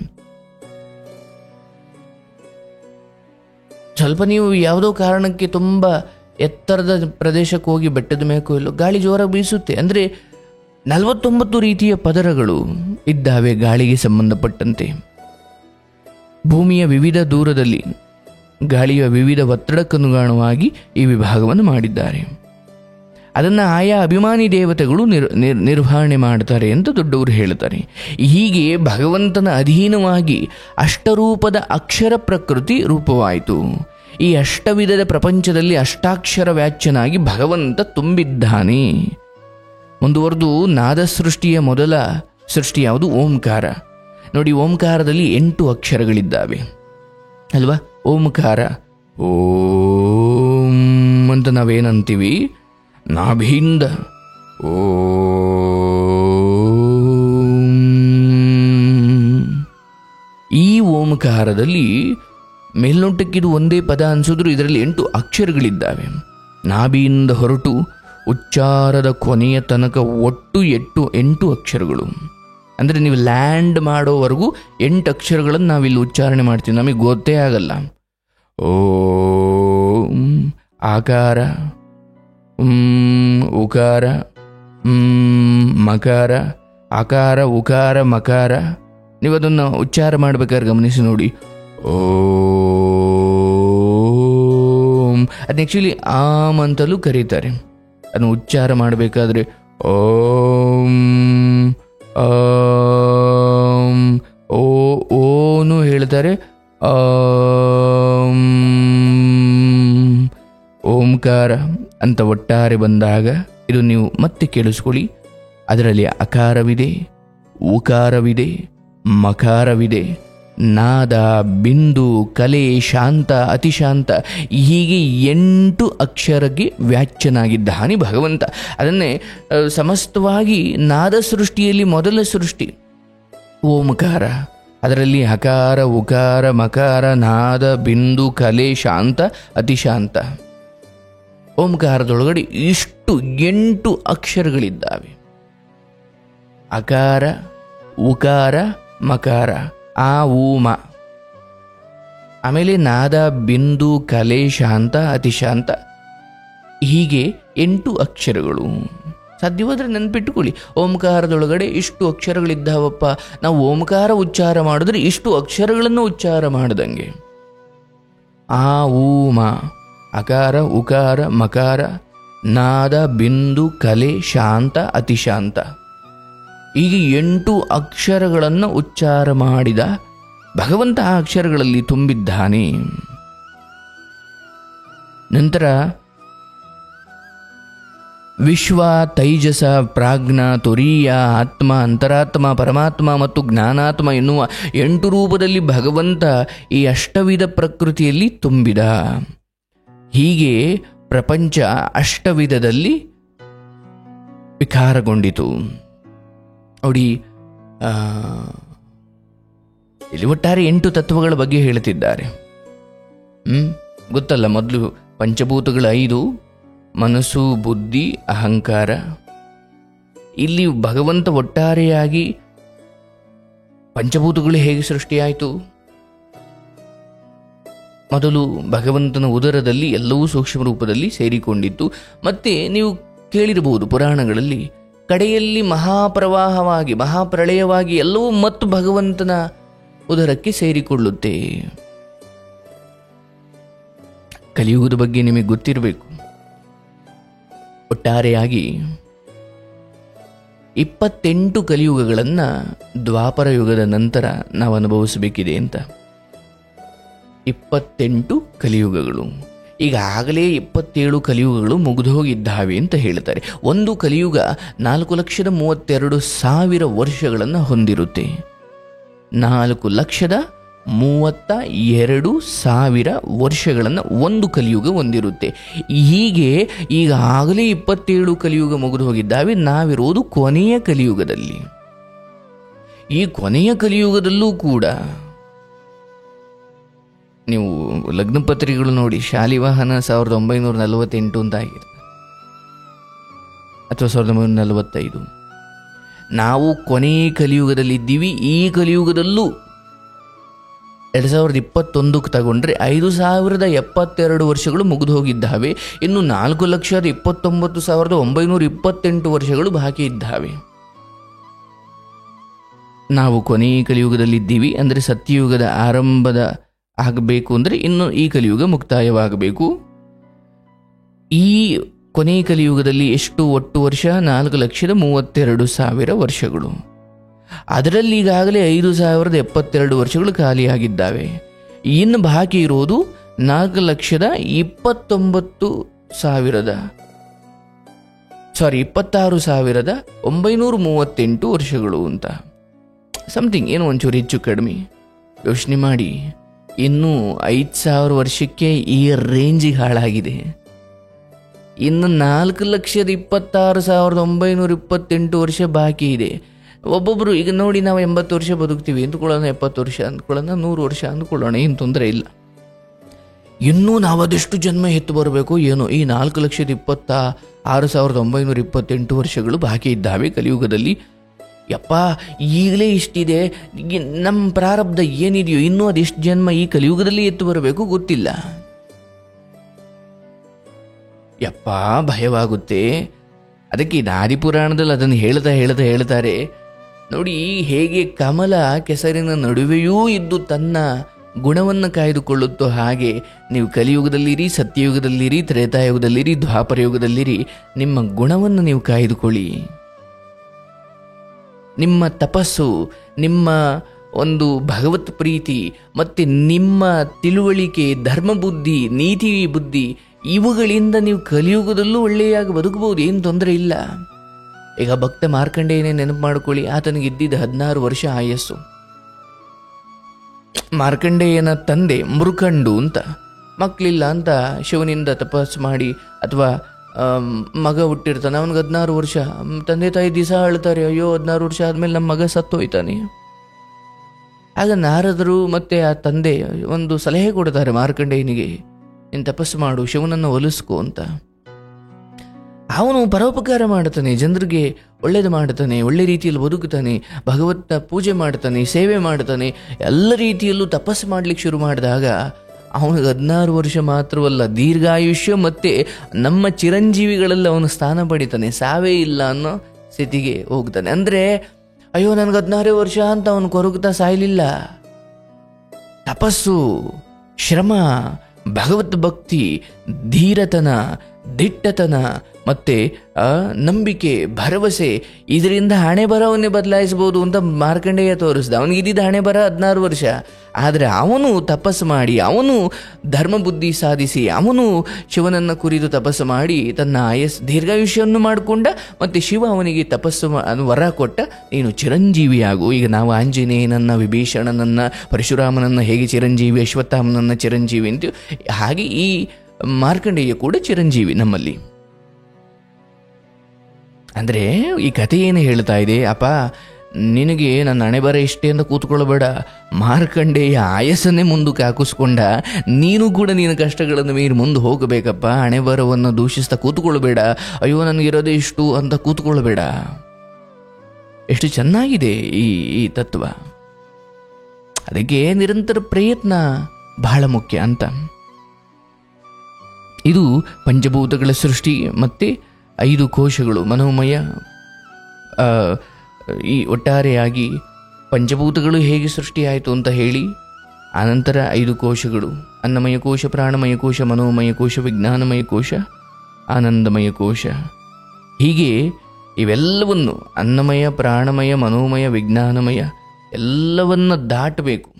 ಸ್ವಲ್ಪ ನೀವು ಯಾವುದೋ ಕಾರಣಕ್ಕೆ ತುಂಬ ಎತ್ತರದ ಪ್ರದೇಶಕ್ಕೆ ಹೋಗಿ ಬೆಟ್ಟದ ಮೇಲಕ್ಕೋ ಇಲ್ಲೋ ಗಾಳಿ ಜೋರಾಗಿ ಬೀಸುತ್ತೆ. ಅಂದರೆ 49 ರೀತಿಯ ಪದರಗಳು ಇದ್ದಾವೆ ಗಾಳಿಗೆ ಸಂಬಂಧಪಟ್ಟಂತೆ. ಭೂಮಿಯ ವಿವಿಧ ದೂರದಲ್ಲಿ ಗಾಳಿಯ ವಿವಿಧ ಒತ್ತಡಕ್ಕನುಗುಣವಾಗಿ ಈ ವಿಭಾಗವನ್ನು ಮಾಡಿದ್ದಾರೆ. ಅದನ್ನು ಆಯಾ ಅಭಿಮಾನಿ ದೇವತೆಗಳು ನಿರ್ವಹಣೆ ಮಾಡ್ತಾರೆ ಅಂತ ದೊಡ್ಡವರು ಹೇಳ್ತಾರೆ. ಹೀಗೆ ಭಗವಂತನ ಅಧೀನವಾಗಿ ಅಷ್ಟರೂಪದ ಅಕ್ಷರ ಪ್ರಕೃತಿ ರೂಪವಾಯಿತು. ಈ ಅಷ್ಟವಿಧದ ಪ್ರಪಂಚದಲ್ಲಿ ಅಷ್ಟಾಕ್ಷರ ವ್ಯಾಚ್ಯನಾಗಿ ಭಗವಂತ ತುಂಬಿದ್ದಾನೆ. ಮುಂದುವರೆದು ನಾದ ಸೃಷ್ಟಿಯ ಮೊದಲ ಸೃಷ್ಟಿ ಯಾವುದು? ಓಂಕಾರ. ನೋಡಿ, ಓಂಕಾರದಲ್ಲಿ 8 ಅಕ್ಷರಗಳಿದ್ದಾವೆ ಅಲ್ವಾ? ಓಂಕಾರ, ಓಂ ಅಂತ ನಾವೇನಂತೀವಿ, ನಾಭಿಯಿಂದ ಓಂ. ಈ ಓಂಕಾರದಲ್ಲಿ ಮೇಲ್ನೋಟಕ್ಕಿದು ಒಂದೇ ಪದ ಅನಿಸಿದ್ರು ಇದರಲ್ಲಿ 8 ಅಕ್ಷರಗಳಿದ್ದಾವೆ. ನಾಭಿಯಿಂದ ಹೊರಟು ಉಚ್ಚಾರದ ಕೊನೆಯ ತನಕ ಒಟ್ಟು 8 ಅಕ್ಷರಗಳು. ಅಂದರೆ ನೀವು ಲ್ಯಾಂಡ್ ಮಾಡೋವರೆಗೂ 8 ಅಕ್ಷರಗಳನ್ನು ನಾವಿಲ್ಲಿ ಉಚ್ಚಾರಣೆ ಮಾಡ್ತೀವಿ, ನಮಗೆ ಗೊತ್ತೇ ಆಗಲ್ಲ. ಓಂ ಆಕಾರ, ಉಕಾರ, ಮಕಾರ, ಆಕಾರ ಉಕಾರ ಮಕಾರ. ನೀವು ಅದನ್ನು ಉಚ್ಚಾರ ಮಾಡಬೇಕಾದ್ರೆ ಗಮನಿಸಿ ನೋಡಿ. ಓಂ ಅದನ್ನ ಆ್ಯಕ್ಚುಲಿ ಆಮ್ ಅಂತಲೂ ಕರೀತಾರೆ. ಅದನ್ನು ಉಚ್ಚಾರ ಮಾಡಬೇಕಾದ್ರೆ ಓಂ ಓನು ಹೇಳ್ತಾರೆ, ಓಂಕಾರ ಅಂತ ಒಟ್ಟಾರೆ ಬಂದಾಗ ಇದು ನೀವು ಮತ್ತೆ ಕೇಳಿಸ್ಕೊಳ್ಳಿ. ಅದರಲ್ಲಿ ಅಕಾರವಿದೆ, ಉಕಾರವಿದೆ, ಮಕಾರವಿದೆ, ನಾದ, ಬಿಂದು, ಕಲೆ, ಶಾಂತ, ಅತಿಶಾಂತ, ಹೀಗೆ 8 ಅಕ್ಷರಕ್ಕೆ ವ್ಯಾಚ್ಯನಾಗಿದ್ದಾನೆ ಭಗವಂತ. ಅದನ್ನೇ ಸಮಸ್ತವಾಗಿ ನಾದ ಸೃಷ್ಟಿಯಲ್ಲಿ ಮೊದಲ ಸೃಷ್ಟಿ ಓಂಕಾರ. ಅದರಲ್ಲಿ ಹಕಾರ, ಉಕಾರ, ಮಕಾರ, ನಾದ, ಬಿಂದು, ಕಲೆ, ಶಾಂತ, ಅತಿಶಾಂತ. ಓಂಕಾರದೊಳಗಡೆ ಇಷ್ಟು 8 ಅಕ್ಷರಗಳಿದ್ದಾವೆ. ಅಕಾರ, ಉಕಾರ, ಮಕಾರ, ಆ ಊಮ, ಆಮೇಲೆ ನಾದ, ಬಿಂದು, ಕಲೆ, ಶಾಂತ, ಅತಿಶಾಂತ, ಹೀಗೆ 8 ಅಕ್ಷರಗಳು. ಸಾಧ್ಯವಾದರೆ ನೆನ್ಪಿಟ್ಟುಕೊಳ್ಳಿ, ಓಂಕಾರದೊಳಗಡೆ ಇಷ್ಟು ಅಕ್ಷರಗಳಿದ್ದಾವಪ್ಪ, ನಾವು ಓಂಕಾರ ಉಚ್ಚಾರ ಮಾಡಿದ್ರೆ ಇಷ್ಟು ಅಕ್ಷರಗಳನ್ನು ಉಚ್ಚಾರ ಮಾಡಿದಂಗೆ. ಆ ಊಮ, ಅಕಾರ, ಉಕಾರ, ಮಕಾರ, ನಾದ, ಬಿಂದು, ಕಲೆ, ಶಾಂತ, ಅತಿಶಾಂತ, ಹೀಗೆ 8 ಅಕ್ಷರಗಳನ್ನು ಉಚ್ಚಾರ ಮಾಡಿದ ಭಗವಂತ ಆ ಅಕ್ಷರಗಳಲ್ಲಿ ತುಂಬಿದ್ದಾನೆ. ನಂತರ ವಿಶ್ವ, ತೈಜಸ, ಪ್ರಾಜ್ಞ, ತುರೀಯ, ಆತ್ಮ, ಅಂತರಾತ್ಮ, ಪರಮಾತ್ಮ ಮತ್ತು ಜ್ಞಾನಾತ್ಮ ಎನ್ನುವ 8 ರೂಪದಲ್ಲಿ ಭಗವಂತ ಈ ಅಷ್ಟವಿಧ ಪ್ರಕೃತಿಯಲ್ಲಿ ತುಂಬಿದ. ಹೀಗೆ ಪ್ರಪಂಚ ಅಷ್ಟವಿಧದಲ್ಲಿ ವಿಕಾರಗೊಂಡಿತು. ನೋಡಿ, ಇಲ್ಲಿ ಒಟ್ಟಾರೆ 8 ತತ್ವಗಳ ಬಗ್ಗೆ ಹೇಳುತ್ತಿದ್ದಾರೆ. ಗೊತ್ತಲ್ಲ, ಮೊದಲು ಪಂಚಭೂತಗಳು 5: ಮನಸ್ಸು, ಬುದ್ಧಿ, ಅಹಂಕಾರ. ಇಲ್ಲಿ ಭಗವಂತ ಒಟ್ಟಾರೆಯಾಗಿ ಪಂಚಭೂತಗಳು ಹೇಗೆ ಸೃಷ್ಟಿಯಾಯಿತು? ಮೊದಲು ಭಗವಂತನ ಉದರದಲ್ಲಿ ಎಲ್ಲವೂ ಸೂಕ್ಷ್ಮ ರೂಪದಲ್ಲಿ ಸೇರಿಕೊಂಡಿತ್ತು. ಮತ್ತೆ ನೀವು ಕೇಳಿರಬಹುದು ಪುರಾಣಗಳಲ್ಲಿ, ಕಡೆಯಲ್ಲಿ ಮಹಾಪ್ರವಾಹವಾಗಿ, ಮಹಾಪ್ರಳಯವಾಗಿ ಎಲ್ಲವೂ ಮತ್ತು ಭಗವಂತನ ಉದರಕ್ಕೆ ಸೇರಿಕೊಳ್ಳುತ್ತೆ. ಕಲಿಯುಗದ ಬಗ್ಗೆ ನಿಮಗೆ ಗೊತ್ತಿರಬೇಕು. ಒಟ್ಟಾರೆಯಾಗಿ 28 ಕಲಿಯುಗಗಳನ್ನು ದ್ವಾಪರ ಯುಗದ ನಂತರ ನಾವು ಅನುಭವಿಸಬೇಕಿದೆ ಅಂತ. 28 ಕಲಿಯುಗಗಳು. ಈಗಾಗಲೇ 27 ಕಲಿಯುಗಗಳು ಮುಗಿದೋಗಿದ್ದಾವೆ ಅಂತ ಹೇಳ್ತಾರೆ. ಒಂದು ಕಲಿಯುಗ 4,32,000 ವರ್ಷಗಳನ್ನು ಹೊಂದಿರುತ್ತೆ. 4,32,000 ವರ್ಷಗಳನ್ನು ಒಂದು ಕಲಿಯುಗ ಹೊಂದಿರುತ್ತೆ. ಹೀಗೆ ಈಗಾಗಲೇ 27 ಕಲಿಯುಗ ಮುಗಿದು ಹೋಗಿದ್ದಾವೆ. ನಾವಿರೋದು ಕೊನೆಯ ಕಲಿಯುಗದಲ್ಲಿ. ಈ ಕೊನೆಯ ಕಲಿಯುಗದಲ್ಲೂ ಕೂಡ ನೀವು ಲಗ್ನ ಪತ್ರಿಕೆಗಳು ನೋಡಿ, ಶಾಲಿವಾಹನ 1948 ಅಂತ ಆಗಿರುತ್ತೆ, ಅಥವಾ 1945. ನಾವು ಕೊನೆಯ ಕಲಿಯುಗದಲ್ಲಿ ಇದ್ದೀವಿ. ಈ ಕಲಿಯುಗದಲ್ಲೂ 2021ಕ್ಕೆ ತಗೊಂಡ್ರೆ 5,072 ವರ್ಷಗಳು ಮುಗಿದು ಹೋಗಿದ್ದಾವೆ. ಇನ್ನು 4,29,928 ವರ್ಷಗಳು ಬಾಕಿ ಇದ್ದಾವೆ. ನಾವು ಕೊನೆಯ ಕಲಿಯುಗದಲ್ಲಿದ್ದೀವಿ. ಅಂದರೆ ಸತ್ಯಯುಗದ ಆರಂಭದ ಆಗಬೇಕು ಅಂದರೆ ಇನ್ನು ಈ ಕಲಿಯುಗ ಮುಕ್ತಾಯವಾಗಬೇಕು. ಈ ಕೊನೆಯ ಕಲಿಯುಗದಲ್ಲಿ ಎಷ್ಟು ಒಟ್ಟು ವರ್ಷ? 4,32,000 ವರ್ಷಗಳು. ಅದರಲ್ಲಿ ಈಗಾಗಲೇ 5,072 ವರ್ಷಗಳು ಖಾಲಿಯಾಗಿದ್ದಾವೆ. ಇನ್ನು ಬಾಕಿ ಇರೋದು 26,938 ವರ್ಷಗಳು ಅಂತ ಸಮಥಿಂಗ್, ಏನೋ ಒಂಚೂರು ಹೆಚ್ಚು ಕಡಿಮೆ. ಯೋಚನೆ ಮಾಡಿ, ಇನ್ನೂ 5,000 ವರ್ಷಕ್ಕೆ ಈ ರೇಂಜಿಗೆ ಹಾಳಾಗಿದೆ. ಇನ್ನು 4,26,928 ವರ್ಷ ಬಾಕಿ ಇದೆ. ಒಬ್ಬೊಬ್ಬರು ಈಗ ನೋಡಿ, ನಾವು 80 ವರ್ಷ ಬದುಕ್ತೀವಿ ಅಂದ್ಕೊಳ್ಳೋಣ, 70 ವರ್ಷ ಅಂದ್ಕೊಳ್ಳೋಣ, 100 ವರ್ಷ ಅಂದ್ಕೊಳ್ಳೋಣ, ಏನು ತೊಂದರೆ ಇಲ್ಲ. ಇನ್ನೂ ನಾವು ಅದೆಷ್ಟು ಜನ್ಮ ಎತ್ತು ಬರಬೇಕು ಏನೋ. ಈ 4,26,928 ವರ್ಷಗಳು ಬಾಕಿ ಇದ್ದಾವೆ ಕಲಿಯುಗದಲ್ಲಿ. ಯಪ್ಪ, ಈಗಲೇ ಇಷ್ಟಿದೆ, ನಮ್ಮ ಪ್ರಾರಬ್ಧ ಏನಿದೆಯೋ ಇನ್ನೂ ಅದೆಷ್ಟು ಜನ್ಮ ಈ ಕಲಿಯುಗದಲ್ಲಿ ಎತ್ತು ಬರಬೇಕು ಗೊತ್ತಿಲ್ಲ. ಯಪ್ಪ, ಭಯವಾಗುತ್ತೆ. ಅದಕ್ಕೆ ಆದಿಪುರಾಣದಲ್ಲಿ ಅದನ್ನು ಹೇಳ್ತಾರೆ ನೋಡಿ, ಹೇಗೆ ಕಮಲ ಕೆಸರಿನ ನಡುವೆಯೂ ಇದ್ದು ತನ್ನ ಗುಣವನ್ನು ಕಾಯ್ದುಕೊಳ್ಳುತ್ತೋ, ಹಾಗೆ ನೀವು ಕಲಿಯುಗದಲ್ಲಿರಿ, ಸತ್ಯಯುಗದಲ್ಲಿರಿ, ತ್ರೇತಾಯುಗದಲ್ಲಿರಿ, ದ್ವಾಪರ ಯುಗದಲ್ಲಿರಿ, ನಿಮ್ಮ ಗುಣವನ್ನು ನೀವು ಕಾಯ್ದುಕೊಳ್ಳಿ. ನಿಮ್ಮ ತಪಸ್ಸು, ನಿಮ್ಮ ಒಂದು ಭಗವತ್ ಪ್ರೀತಿ ಮತ್ತು ನಿಮ್ಮ ತಿಳುವಳಿಕೆ, ಧರ್ಮ ಬುದ್ಧಿ, ನೀತಿ ಬುದ್ಧಿ, ಇವುಗಳಿಂದ ನೀವು ಕಲಿಯುಗದಲ್ಲೂ ಒಳ್ಳೆಯಾಗಿ ಬದುಕಬಹುದು, ಏನು ತೊಂದರೆ ಇಲ್ಲ. ಈಗ ಭಕ್ತ ಮಾರ್ಕಂಡೇಯನೇ ನೆನಪು ಮಾಡ್ಕೊಳ್ಳಿ. ಆತನಿಗೆ ಇದ್ದಿದ್ದ 16 ವರ್ಷ ಆಯಸ್ಸು. ಮಾರ್ಕಂಡೇಯನ ತಂದೆ ಮೃಕಂಡು ಅಂತ, ಮಕ್ಕಳಿಲ್ಲ ಅಂತ ಶಿವನಿಂದ ತಪಸ್ಸು ಮಾಡಿ, ಅಥವಾ ಮಗ ಹುಟ್ಟಿರ್ತಾನೆ, ಅವನಿಗೆ 16 ವರ್ಷ. ತಂದೆ ತಾಯಿ ದಿವಸ ಅಳ್ತಾರೆ, ಅಯ್ಯೋ 16 ವರ್ಷ ಆದಮೇಲೆ ನಮ್ಮ ಮಗ ಸತ್ತೋಯ್ತಾನೆ. ಆಗ ನಾರದರು ಮತ್ತು ಆ ತಂದೆ ಒಂದು ಸಲಹೆ ಕೊಡ್ತಾರೆ ಮಾರ್ಕಂಡೇಯನಿಗೆ, ನೀನು ತಪಸ್ಸು ಮಾಡು, ಶಿವನನ್ನು ಒಲಿಸ್ಕೊ ಅಂತ. ಅವನು ಪರೋಪಕಾರ ಮಾಡ್ತಾನೆ, ಜನರಿಗೆ ಒಳ್ಳೇದು ಮಾಡ್ತಾನೆ, ಒಳ್ಳೆ ರೀತಿಯಲ್ಲಿ ಬದುಕುತ್ತಾನೆ, ಭಗವತ್ತ ಪೂಜೆ ಮಾಡ್ತಾನೆ, ಸೇವೆ ಮಾಡ್ತಾನೆ, ಎಲ್ಲ ರೀತಿಯಲ್ಲೂ ತಪಸ್ಸು ಮಾಡ್ಲಿಕ್ಕೆ ಶುರು ಮಾಡಿದಾಗ ಅವನಿಗೆ 16 ವರ್ಷ ಮಾತ್ರವಲ್ಲ, ದೀರ್ಘಾಯುಷ್ಯ ಮತ್ತು ನಮ್ಮ ಚಿರಂಜೀವಿಗಳಲ್ಲಿ ಅವನು ಸ್ಥಾನ ಪಡಿತಾನೆ, ಸಾವೇ ಇಲ್ಲ ಅನ್ನೋ ಸ್ಥಿತಿಗೆ ಹೋಗ್ತಾನೆ. ಅಂದರೆ ಅಯ್ಯೋ ನನಗೆ 16 ವರ್ಷ ಅಂತ ಅವನು ಕೊರಗುತ್ತಾ ಸಾಯಲಿಲ್ಲ. ತಪಸ್ಸು, ಶ್ರಮ, ಭಗವತ್ ಭಕ್ತಿ, ಧೀರತನ, ದಿಟ್ಟತನ ಮತ್ತು ನಂಬಿಕೆ, ಭರವಸೆ, ಇದರಿಂದ ಹಣೆ ಬರವನ್ನೇ ಬದಲಾಯಿಸಬಹುದು ಅಂತ ಮಾರ್ಕಂಡೇಯ ತೋರಿಸ್ದ. ಅವನಿಗಿದ್ದ ಹಣೆ ಬರ 16 ವರ್ಷ. ಆದರೆ ಅವನು ತಪಸ್ಸು ಮಾಡಿ, ಅವನು ಧರ್ಮ ಬುದ್ಧಿ ಸಾಧಿಸಿ, ಅವನು ಶಿವನನ್ನು ಕುರಿತು ತಪಸ್ಸು ಮಾಡಿ ತನ್ನ ದೀರ್ಘಾಯುಷ್ಯವನ್ನು ಮಾಡಿಕೊಂಡ. ಮತ್ತು ಶಿವ ಅವನಿಗೆ ತಪಸ್ಸು ವರ ಕೊಟ್ಟ, ನೀನು ಚಿರಂಜೀವಿಯಾಗು. ಈಗ ನಾವು ಆಂಜನೇಯನನ್ನು, ವಿಭೀಷಣನನ್ನು, ಪರಶುರಾಮನನ್ನು ಹೇಗೆ ಚಿರಂಜೀವಿ, ಅಶ್ವತ್ಥಾಮನನ್ನು ಚಿರಂಜೀವಿ ಅಂತೀವಿ, ಹಾಗೆ ಈ ಮಾರ್ಕಂಡೇಯ ಕೂಡ ಚಿರಂಜೀವಿ ನಮ್ಮಲ್ಲಿ. ಅಂದರೆ ಈ ಕಥೆ ಏನು ಹೇಳ್ತಾ ಇದೆ, ಅಪ್ಪ ನಿನಗೆ ನನ್ನ ಹಣೆ ಬರ ಇಷ್ಟೇ ಅಂತ ಕೂತ್ಕೊಳ್ಬೇಡ, ಮಾರ್ಕಂಡೇಯ ಆಯಸ್ಸನ್ನೇ ಮುಂದಕ್ಕೆ ಹಾಕಿಸ್ಕೊಂಡ, ನೀನು ಕೂಡ ನಿನ್ನ ಕಷ್ಟಗಳನ್ನು ಮೀರಿ ಮುಂದೆ ಹೋಗಬೇಕಪ್ಪ. ಹಣೆ ಬರವನ್ನು ದೂಷಿಸ್ತಾ ಕೂತ್ಕೊಳ್ಬೇಡ, ಅಯ್ಯೋ ನನಗಿರೋದೇ ಇಷ್ಟು ಅಂತ ಕೂತ್ಕೊಳ್ಬೇಡ. ಎಷ್ಟು ಚೆನ್ನಾಗಿದೆ ಈ ತತ್ವ. ಅದಕ್ಕೆ ನಿರಂತರ ಪ್ರಯತ್ನ ಬಹಳ ಮುಖ್ಯ ಅಂತ. ಇದು ಪಂಚಭೂತಗಳ ಸೃಷ್ಟಿ ಮತ್ತು 5 ಕೋಶಗಳು ಮನೋಮಯ. ಈ ಒಟ್ಟಾರೆಯಾಗಿ ಪಂಚಭೂತಗಳು ಹೇಗೆ ಸೃಷ್ಟಿಯಾಯಿತು ಅಂತ ಹೇಳಿ, ಆನಂತರ 5 ಕೋಶಗಳು: ಅನ್ನಮಯ ಕೋಶ, ಪ್ರಾಣಮಯ ಕೋಶ, ಮನೋಮಯ ಕೋಶ, ವಿಜ್ಞಾನಮಯ ಕೋಶ, ಆನಂದಮಯ ಕೋಶ. ಹೀಗೆ ಇವೆಲ್ಲವನ್ನು ಅನ್ನಮಯ, ಪ್ರಾಣಮಯ, ಮನೋಮಯ, ವಿಜ್ಞಾನಮಯ ಎಲ್ಲವನ್ನ ದಾಟಬೇಕು.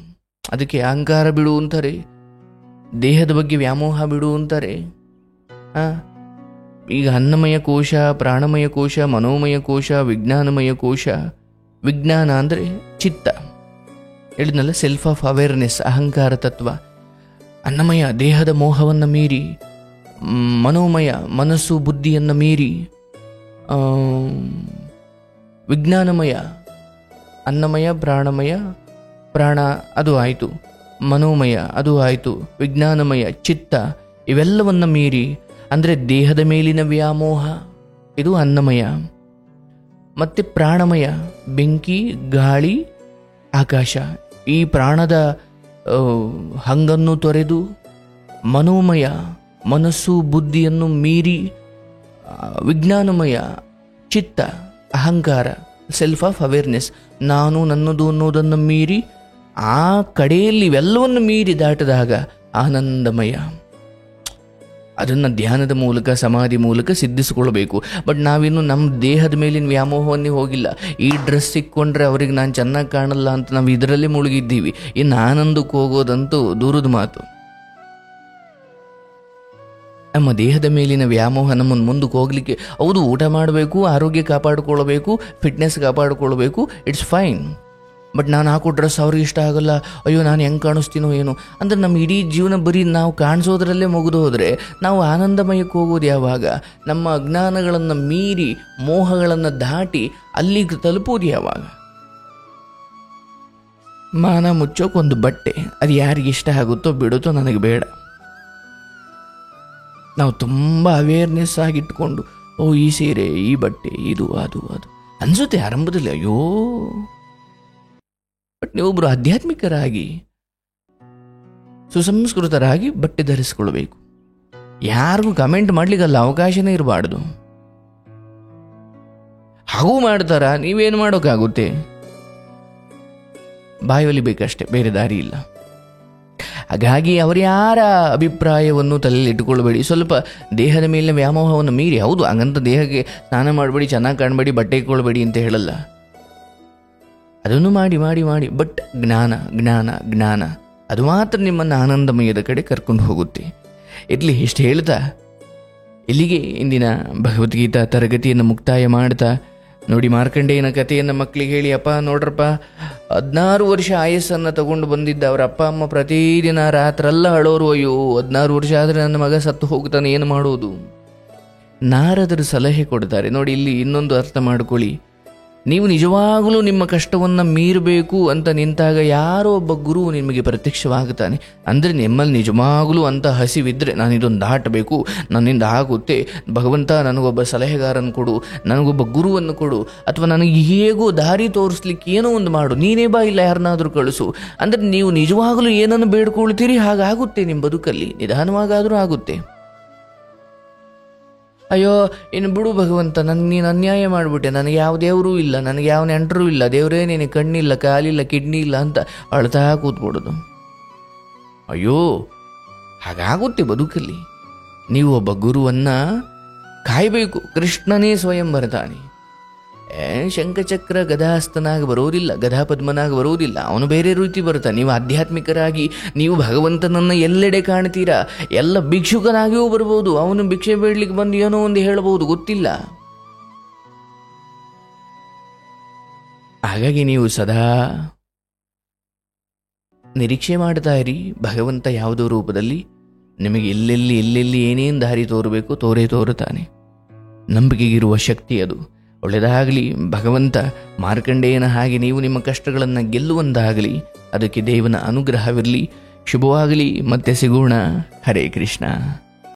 ಅದಕ್ಕೆ ಅಹಂಕಾರ ಬಿಡು ಅಂತಾರೆ, ದೇಹದ ಬಗ್ಗೆ ವ್ಯಾಮೋಹ ಬಿಡು ಅಂತಾರೆ. ಈಗ ಅನ್ನಮಯ ಕೋಶ, ಪ್ರಾಣಮಯ ಕೋಶ, ಮನೋಮಯ ಕೋಶ, ವಿಜ್ಞಾನಮಯ ಕೋಶ. ವಿಜ್ಞಾನ ಅಂದರೆ ಚಿತ್ತ, ಹೇಳಿದ್ನಲ್ಲ, ಸೆಲ್ಫ್ ಆಫ್ ಅವೇರ್ನೆಸ್, ಅಹಂಕಾರ ತತ್ವ. ಅನ್ನಮಯ ದೇಹದ ಮೋಹವನ್ನು ಮೀರಿ, ಮನೋಮಯ ಮನಸ್ಸು ಬುದ್ಧಿಯನ್ನು ಮೀರಿ, ವಿಜ್ಞಾನಮಯ ಅನ್ನಮಯ, ಪ್ರಾಣಮಯ, ಪ್ರಾಣ ಅದು ಆಯಿತು, ಮನೋಮಯ ಅದು ಆಯಿತು, ವಿಜ್ಞಾನಮಯ ಚಿತ್ತ, ಇವೆಲ್ಲವನ್ನು ಮೀರಿ, ಅಂದರೆ ದೇಹದ ಮೇಲಿನ ವ್ಯಾಮೋಹ, ಇದು ಅನ್ನಮಯ. ಮತ್ತು ಪ್ರಾಣಮಯ ಬೆಂಕಿ, ಗಾಳಿ, ಆಕಾಶ, ಈ ಪ್ರಾಣದ ಹಂಗನ್ನು ತೊರೆದು, ಮನೋಮಯ ಮನಸ್ಸು ಬುದ್ಧಿಯನ್ನು ಮೀರಿ, ವಿಜ್ಞಾನಮಯ ಚಿತ್ತ, ಅಹಂಕಾರ, ಸೆಲ್ಫ್ ಆಫ್ ಅವೇರ್ನೆಸ್, ನಾನು ನನ್ನದು ಅನ್ನೋದನ್ನು ಮೀರಿ, ಆ ಕಡೆಯಲ್ಲಿ ಇವೆಲ್ಲವನ್ನು ಮೀರಿ ದಾಟಿದಾಗ ಆನಂದಮಯ. ಅದನ್ನು ಧ್ಯಾನದ ಮೂಲಕ, ಸಮಾಧಿ ಮೂಲಕ ಸಿದ್ಧಿಸಿಕೊಳ್ಬೇಕು. ಬಟ್ ನಾವಿನ್ನು ನಮ್ಮ ದೇಹದ ಮೇಲಿನ ವ್ಯಾಮೋಹವನ್ನೇ ಹೋಗಿಲ್ಲ. ಈ ಡ್ರೆಸ್ ಸಿಕ್ಕೊಂಡ್ರೆ ಅವ್ರಿಗೆ ನಾನು ಚೆನ್ನಾಗಿ ಕಾಣಲ್ಲ ಅಂತ ನಾವು ಇದರಲ್ಲೇ ಮುಳುಗಿದ್ದೀವಿ. ಇನ್ನು ಆನಂದಕ್ಕೆ ಹೋಗೋದಂತೂ ದೂರದ ಮಾತು. ನಮ್ಮ ದೇಹದ ಮೇಲಿನ ವ್ಯಾಮೋಹ ನಮ್ಮನ್ನು ಮುಂದಕ್ಕೆ ಹೋಗ್ಲಿಕ್ಕೆ, ಹೌದು ಊಟ ಮಾಡಬೇಕು, ಆರೋಗ್ಯ ಕಾಪಾಡಿಕೊಳ್ಬೇಕು, ಫಿಟ್ನೆಸ್ ಕಾಪಾಡಿಕೊಳ್ಬೇಕು, ಇಟ್ಸ್ ಫೈನ್. ಬಟ್ ನಾನು ಹಾಕೋ ಡ್ರೆಸ್ ಅವ್ರಿಗೆ ಇಷ್ಟ ಆಗಲ್ಲ, ಅಯ್ಯೋ ನಾನು ಹೆಂಗೆ ಕಾಣಿಸ್ತೀನೋ ಏನೋ ಅಂದರೆ ನಮ್ಮ ಇಡೀ ಜೀವನ ಬರೀ ನಾವು ಕಾಣಿಸೋದ್ರಲ್ಲೇ ಮುಗಿದು ಹೋದರೆ ನಾವು ಆನಂದಮಯಕ್ಕೆ ಹೋಗೋದು ಯಾವಾಗ? ನಮ್ಮ ಅಜ್ಞಾನಗಳನ್ನು ಮೀರಿ ಮೋಹಗಳನ್ನು ದಾಟಿ ಅಲ್ಲಿಗೆ ತಲುಪೋದು ಯಾವಾಗ? ಮಾನ ಮುಚ್ಚೋಕೊಂದು ಬಟ್ಟೆ, ಅದು ಯಾರಿಗೆ ಇಷ್ಟ ಆಗುತ್ತೋ ಬಿಡುತ್ತೋ ನನಗೆ ಬೇಡ. ನಾವು ತುಂಬ ಅವೇರ್ನೆಸ್ ಆಗಿಟ್ಕೊಂಡು ಈ ಸೀರೆ, ಈ ಬಟ್ಟೆ, ಇದು ಅದು ಅದು ಅನಿಸುತ್ತೆ ಆರಂಭದಲ್ಲಿ, ಅಯ್ಯೋ. ಬಟ್ ನೀವೊಬ್ಬರು ಆಧ್ಯಾತ್ಮಿಕರಾಗಿ ಸುಸಂಸ್ಕೃತರಾಗಿ ಬಟ್ಟೆ ಧರಿಸ್ಕೊಳ್ಬೇಕು. ಯಾರಿಗೂ ಕಮೆಂಟ್ ಮಾಡ್ಲಿಕ್ಕಲ್ಲ ಅವಕಾಶನೇ ಇರಬಾರ್ದು. ಹಾಗೂ ಮಾಡ್ತಾರ, ನೀವೇನು ಮಾಡೋಕ್ಕಾಗುತ್ತೆ? ಬಾಯಿ ಒಲಿಬೇಕಷ್ಟೆ, ಬೇರೆ ದಾರಿ ಇಲ್ಲ. ಹಾಗಾಗಿ ಯಾರ ಅಭಿಪ್ರಾಯವನ್ನು ತಲೆಯಲ್ಲಿ ಇಟ್ಟುಕೊಳ್ಬೇಡಿ. ಸ್ವಲ್ಪ ದೇಹದ ಮೇಲಿನ ವ್ಯಾಮೋಹವನ್ನು ಮೀರಿ, ಹೌದು ಹಂಗಂತ ದೇಹಕ್ಕೆ ಸ್ನಾನ ಮಾಡಬೇಡಿ, ಚೆನ್ನಾಗಿ ಕಾಣಬೇಡಿ, ಬಟ್ಟೆ ಇಟ್ಕೊಳ್ಬೇಡಿ ಅಂತ ಹೇಳಲ್ಲ, ಅದನ್ನು ಮಾಡಿ ಮಾಡಿ ಮಾಡಿ. ಬಟ್ ಜ್ಞಾನ ಜ್ಞಾನ ಜ್ಞಾನ ಅದು ಮಾತ್ರ ನಿಮ್ಮನ್ನು ಆನಂದಮಯದ ಕಡೆ ಕರ್ಕೊಂಡು ಹೋಗುತ್ತೆ. ಇರಲಿ, ಇಷ್ಟು ಹೇಳ್ತಾ ಇಲ್ಲಿಗೆ ಇಂದಿನ ಭಗವದ್ಗೀತಾ ತರಗತಿಯನ್ನು ಮುಕ್ತಾಯ ಮಾಡ್ತಾ, ನೋಡಿ ಮಾರ್ಕಂಡೇಯನ ಕಥೆಯನ್ನು ಮಕ್ಕಳಿಗೆ ಹೇಳಿ, ಅಪ್ಪ ನೋಡ್ರಪ್ಪ 16 ವರ್ಷ ಆಯಸ್ಸನ್ನು ತಗೊಂಡು ಬಂದಿದ್ದ ಅವರ ಅಪ್ಪ ಅಮ್ಮ ಪ್ರತಿದಿನ ರಾತ್ರೆಲ್ಲ ಅಳೋರು, ಅಯ್ಯೋ 16 ವರ್ಷ ಆದರೆ ನನ್ನ ಮಗ ಸತ್ತು ಹೋಗ್ತಾನೆ, ಏನು ಮಾಡೋದು? ನಾರದರು ಸಲಹೆ ಕೊಡ್ತಾರೆ. ನೋಡಿ ಇಲ್ಲಿ ಇನ್ನೊಂದು ಅರ್ಥ ಮಾಡ್ಕೊಳ್ಳಿ, ನೀವು ನಿಜವಾಗಲೂ ನಿಮ್ಮ ಕಷ್ಟವನ್ನು ಮೀರಬೇಕು ಅಂತ ನಿಂತಾಗ ಯಾರೋ ಒಬ್ಬ ಗುರು ನಿಮಗೆ ಪ್ರತ್ಯಕ್ಷವಾಗುತ್ತಾನೆ. ಅಂದರೆ ನಿಮ್ಮಲ್ಲಿ ನಿಜವಾಗಲೂ ಅಂತ ಹಸಿವಿದ್ದರೆ, ನಾನು ಇದೊಂದು ದಾಟಬೇಕು, ನನ್ನಿಂದ ಆಗುತ್ತೆ, ಭಗವಂತ ನನಗೊಬ್ಬ ಸಲಹೆಗಾರನ ಕೊಡು, ನನಗೊಬ್ಬ ಗುರುವನ್ನು ಕೊಡು, ಅಥವಾ ನನಗೆ ಹೇಗೋ ದಾರಿ ತೋರಿಸ್ಲಿಕ್ಕೆ ಏನೋ ಒಂದು ಮಾಡು, ನೀನೇ ಬಾ, ಇಲ್ಲ ಯಾರನ್ನಾದರೂ ಕಳಿಸು. ಅಂದರೆ ನೀವು ನಿಜವಾಗಲೂ ಏನನ್ನು ಬೇಡ್ಕೊಳ್ತೀರಿ ಹಾಗಾಗುತ್ತೆ ನಿಮ್ಮ ಬದುಕಲ್ಲಿ, ನಿಧಾನವಾಗಾದರೂ ಆಗುತ್ತೆ. ಅಯ್ಯೋ ಇನ್ನು ಬಿಡು ಭಗವಂತ, ನನಗೆ ನೀನು ಅನ್ಯಾಯ ಮಾಡಿಬಿಟ್ಟೆ, ನನಗೆ ಯಾವ ದೇವರೂ ಇಲ್ಲ, ನನಗೆ ಯಾವ ನೆಂಟರೂ ಇಲ್ಲ, ದೇವರೇ ನಿನಗೆ ಕಣ್ಣಿಲ್ಲ, ಕಾಲಿಲ್ಲ, ಕಿಡ್ನಿ ಇಲ್ಲ ಅಂತ ಅಳ್ತಾ ಕೂತ್ಬಿಡೋದು. ಅಯ್ಯೋ ಹಾಗಾಗುತ್ತೆ ಬದುಕಲ್ಲಿ. ನೀವು ಒಬ್ಬ ಗುರುವನ್ನು ಕಾಯಬೇಕು. ಕೃಷ್ಣನೇ ಸ್ವಯಂ ಬರ್ತಾನೆ. ಶಂಖಚಕ್ರ ಗದಾಸ್ತನಾಗಿ ಬರೋದಿಲ್ಲ, ಗದಾ ಪದ್ಮನಾಗಿ ಬರೋದಿಲ್ಲ, ಅವನು ಬೇರೆ ರೀತಿ ಬರ್ತಾನೆ. ನೀವು ಆಧ್ಯಾತ್ಮಿಕರಾಗಿ ನೀವು ಭಗವಂತನನ್ನು ಎಲ್ಲೆಡೆ ಕಾಣ್ತೀರಾ. ಎಲ್ಲ ಭಿಕ್ಷುಕನಾಗಿಯೂ ಬರ್ಬೋದು, ಅವನು ಭಿಕ್ಷೆ ಬೇಡ್ಲಿಕ್ಕೆ ಬಂದು ಏನೋ ಒಂದು ಹೇಳ್ಬೋದು, ಗೊತ್ತಿಲ್ಲ. ಹಾಗಾಗಿ ನೀವು ಸದಾ ನಿರೀಕ್ಷೆ ಮಾಡ್ತಾ ಇರಿ, ಭಗವಂತ ಯಾವುದೋ ರೂಪದಲ್ಲಿ ನಿಮಗೆ ಎಲ್ಲೆಲ್ಲಿ ಏನೇನು ದಾರಿ ತೋರಬೇಕು ತೋರುತ್ತಾನೆ. ನಂಬಿಕೆಗಿರುವ ಶಕ್ತಿ ಅದು. ಒಳ್ಳೆಯದಾಗಲಿ. ಭಗವಂತ ಮಾರ್ಕಂಡೇಯನ ಹಾಗೆ ನೀವು ನಿಮ್ಮ ಕಷ್ಟಗಳನ್ನು ಗೆಲ್ಲುವಂತಾಗಲಿ. ಅದಕ್ಕೆ ದೇವನ ಅನುಗ್ರಹವಿರಲಿ. ಶುಭವಾಗಲಿ. ಮತ್ತೆ ಸಿಗೋಣ. ಹರೇ ಕೃಷ್ಣ.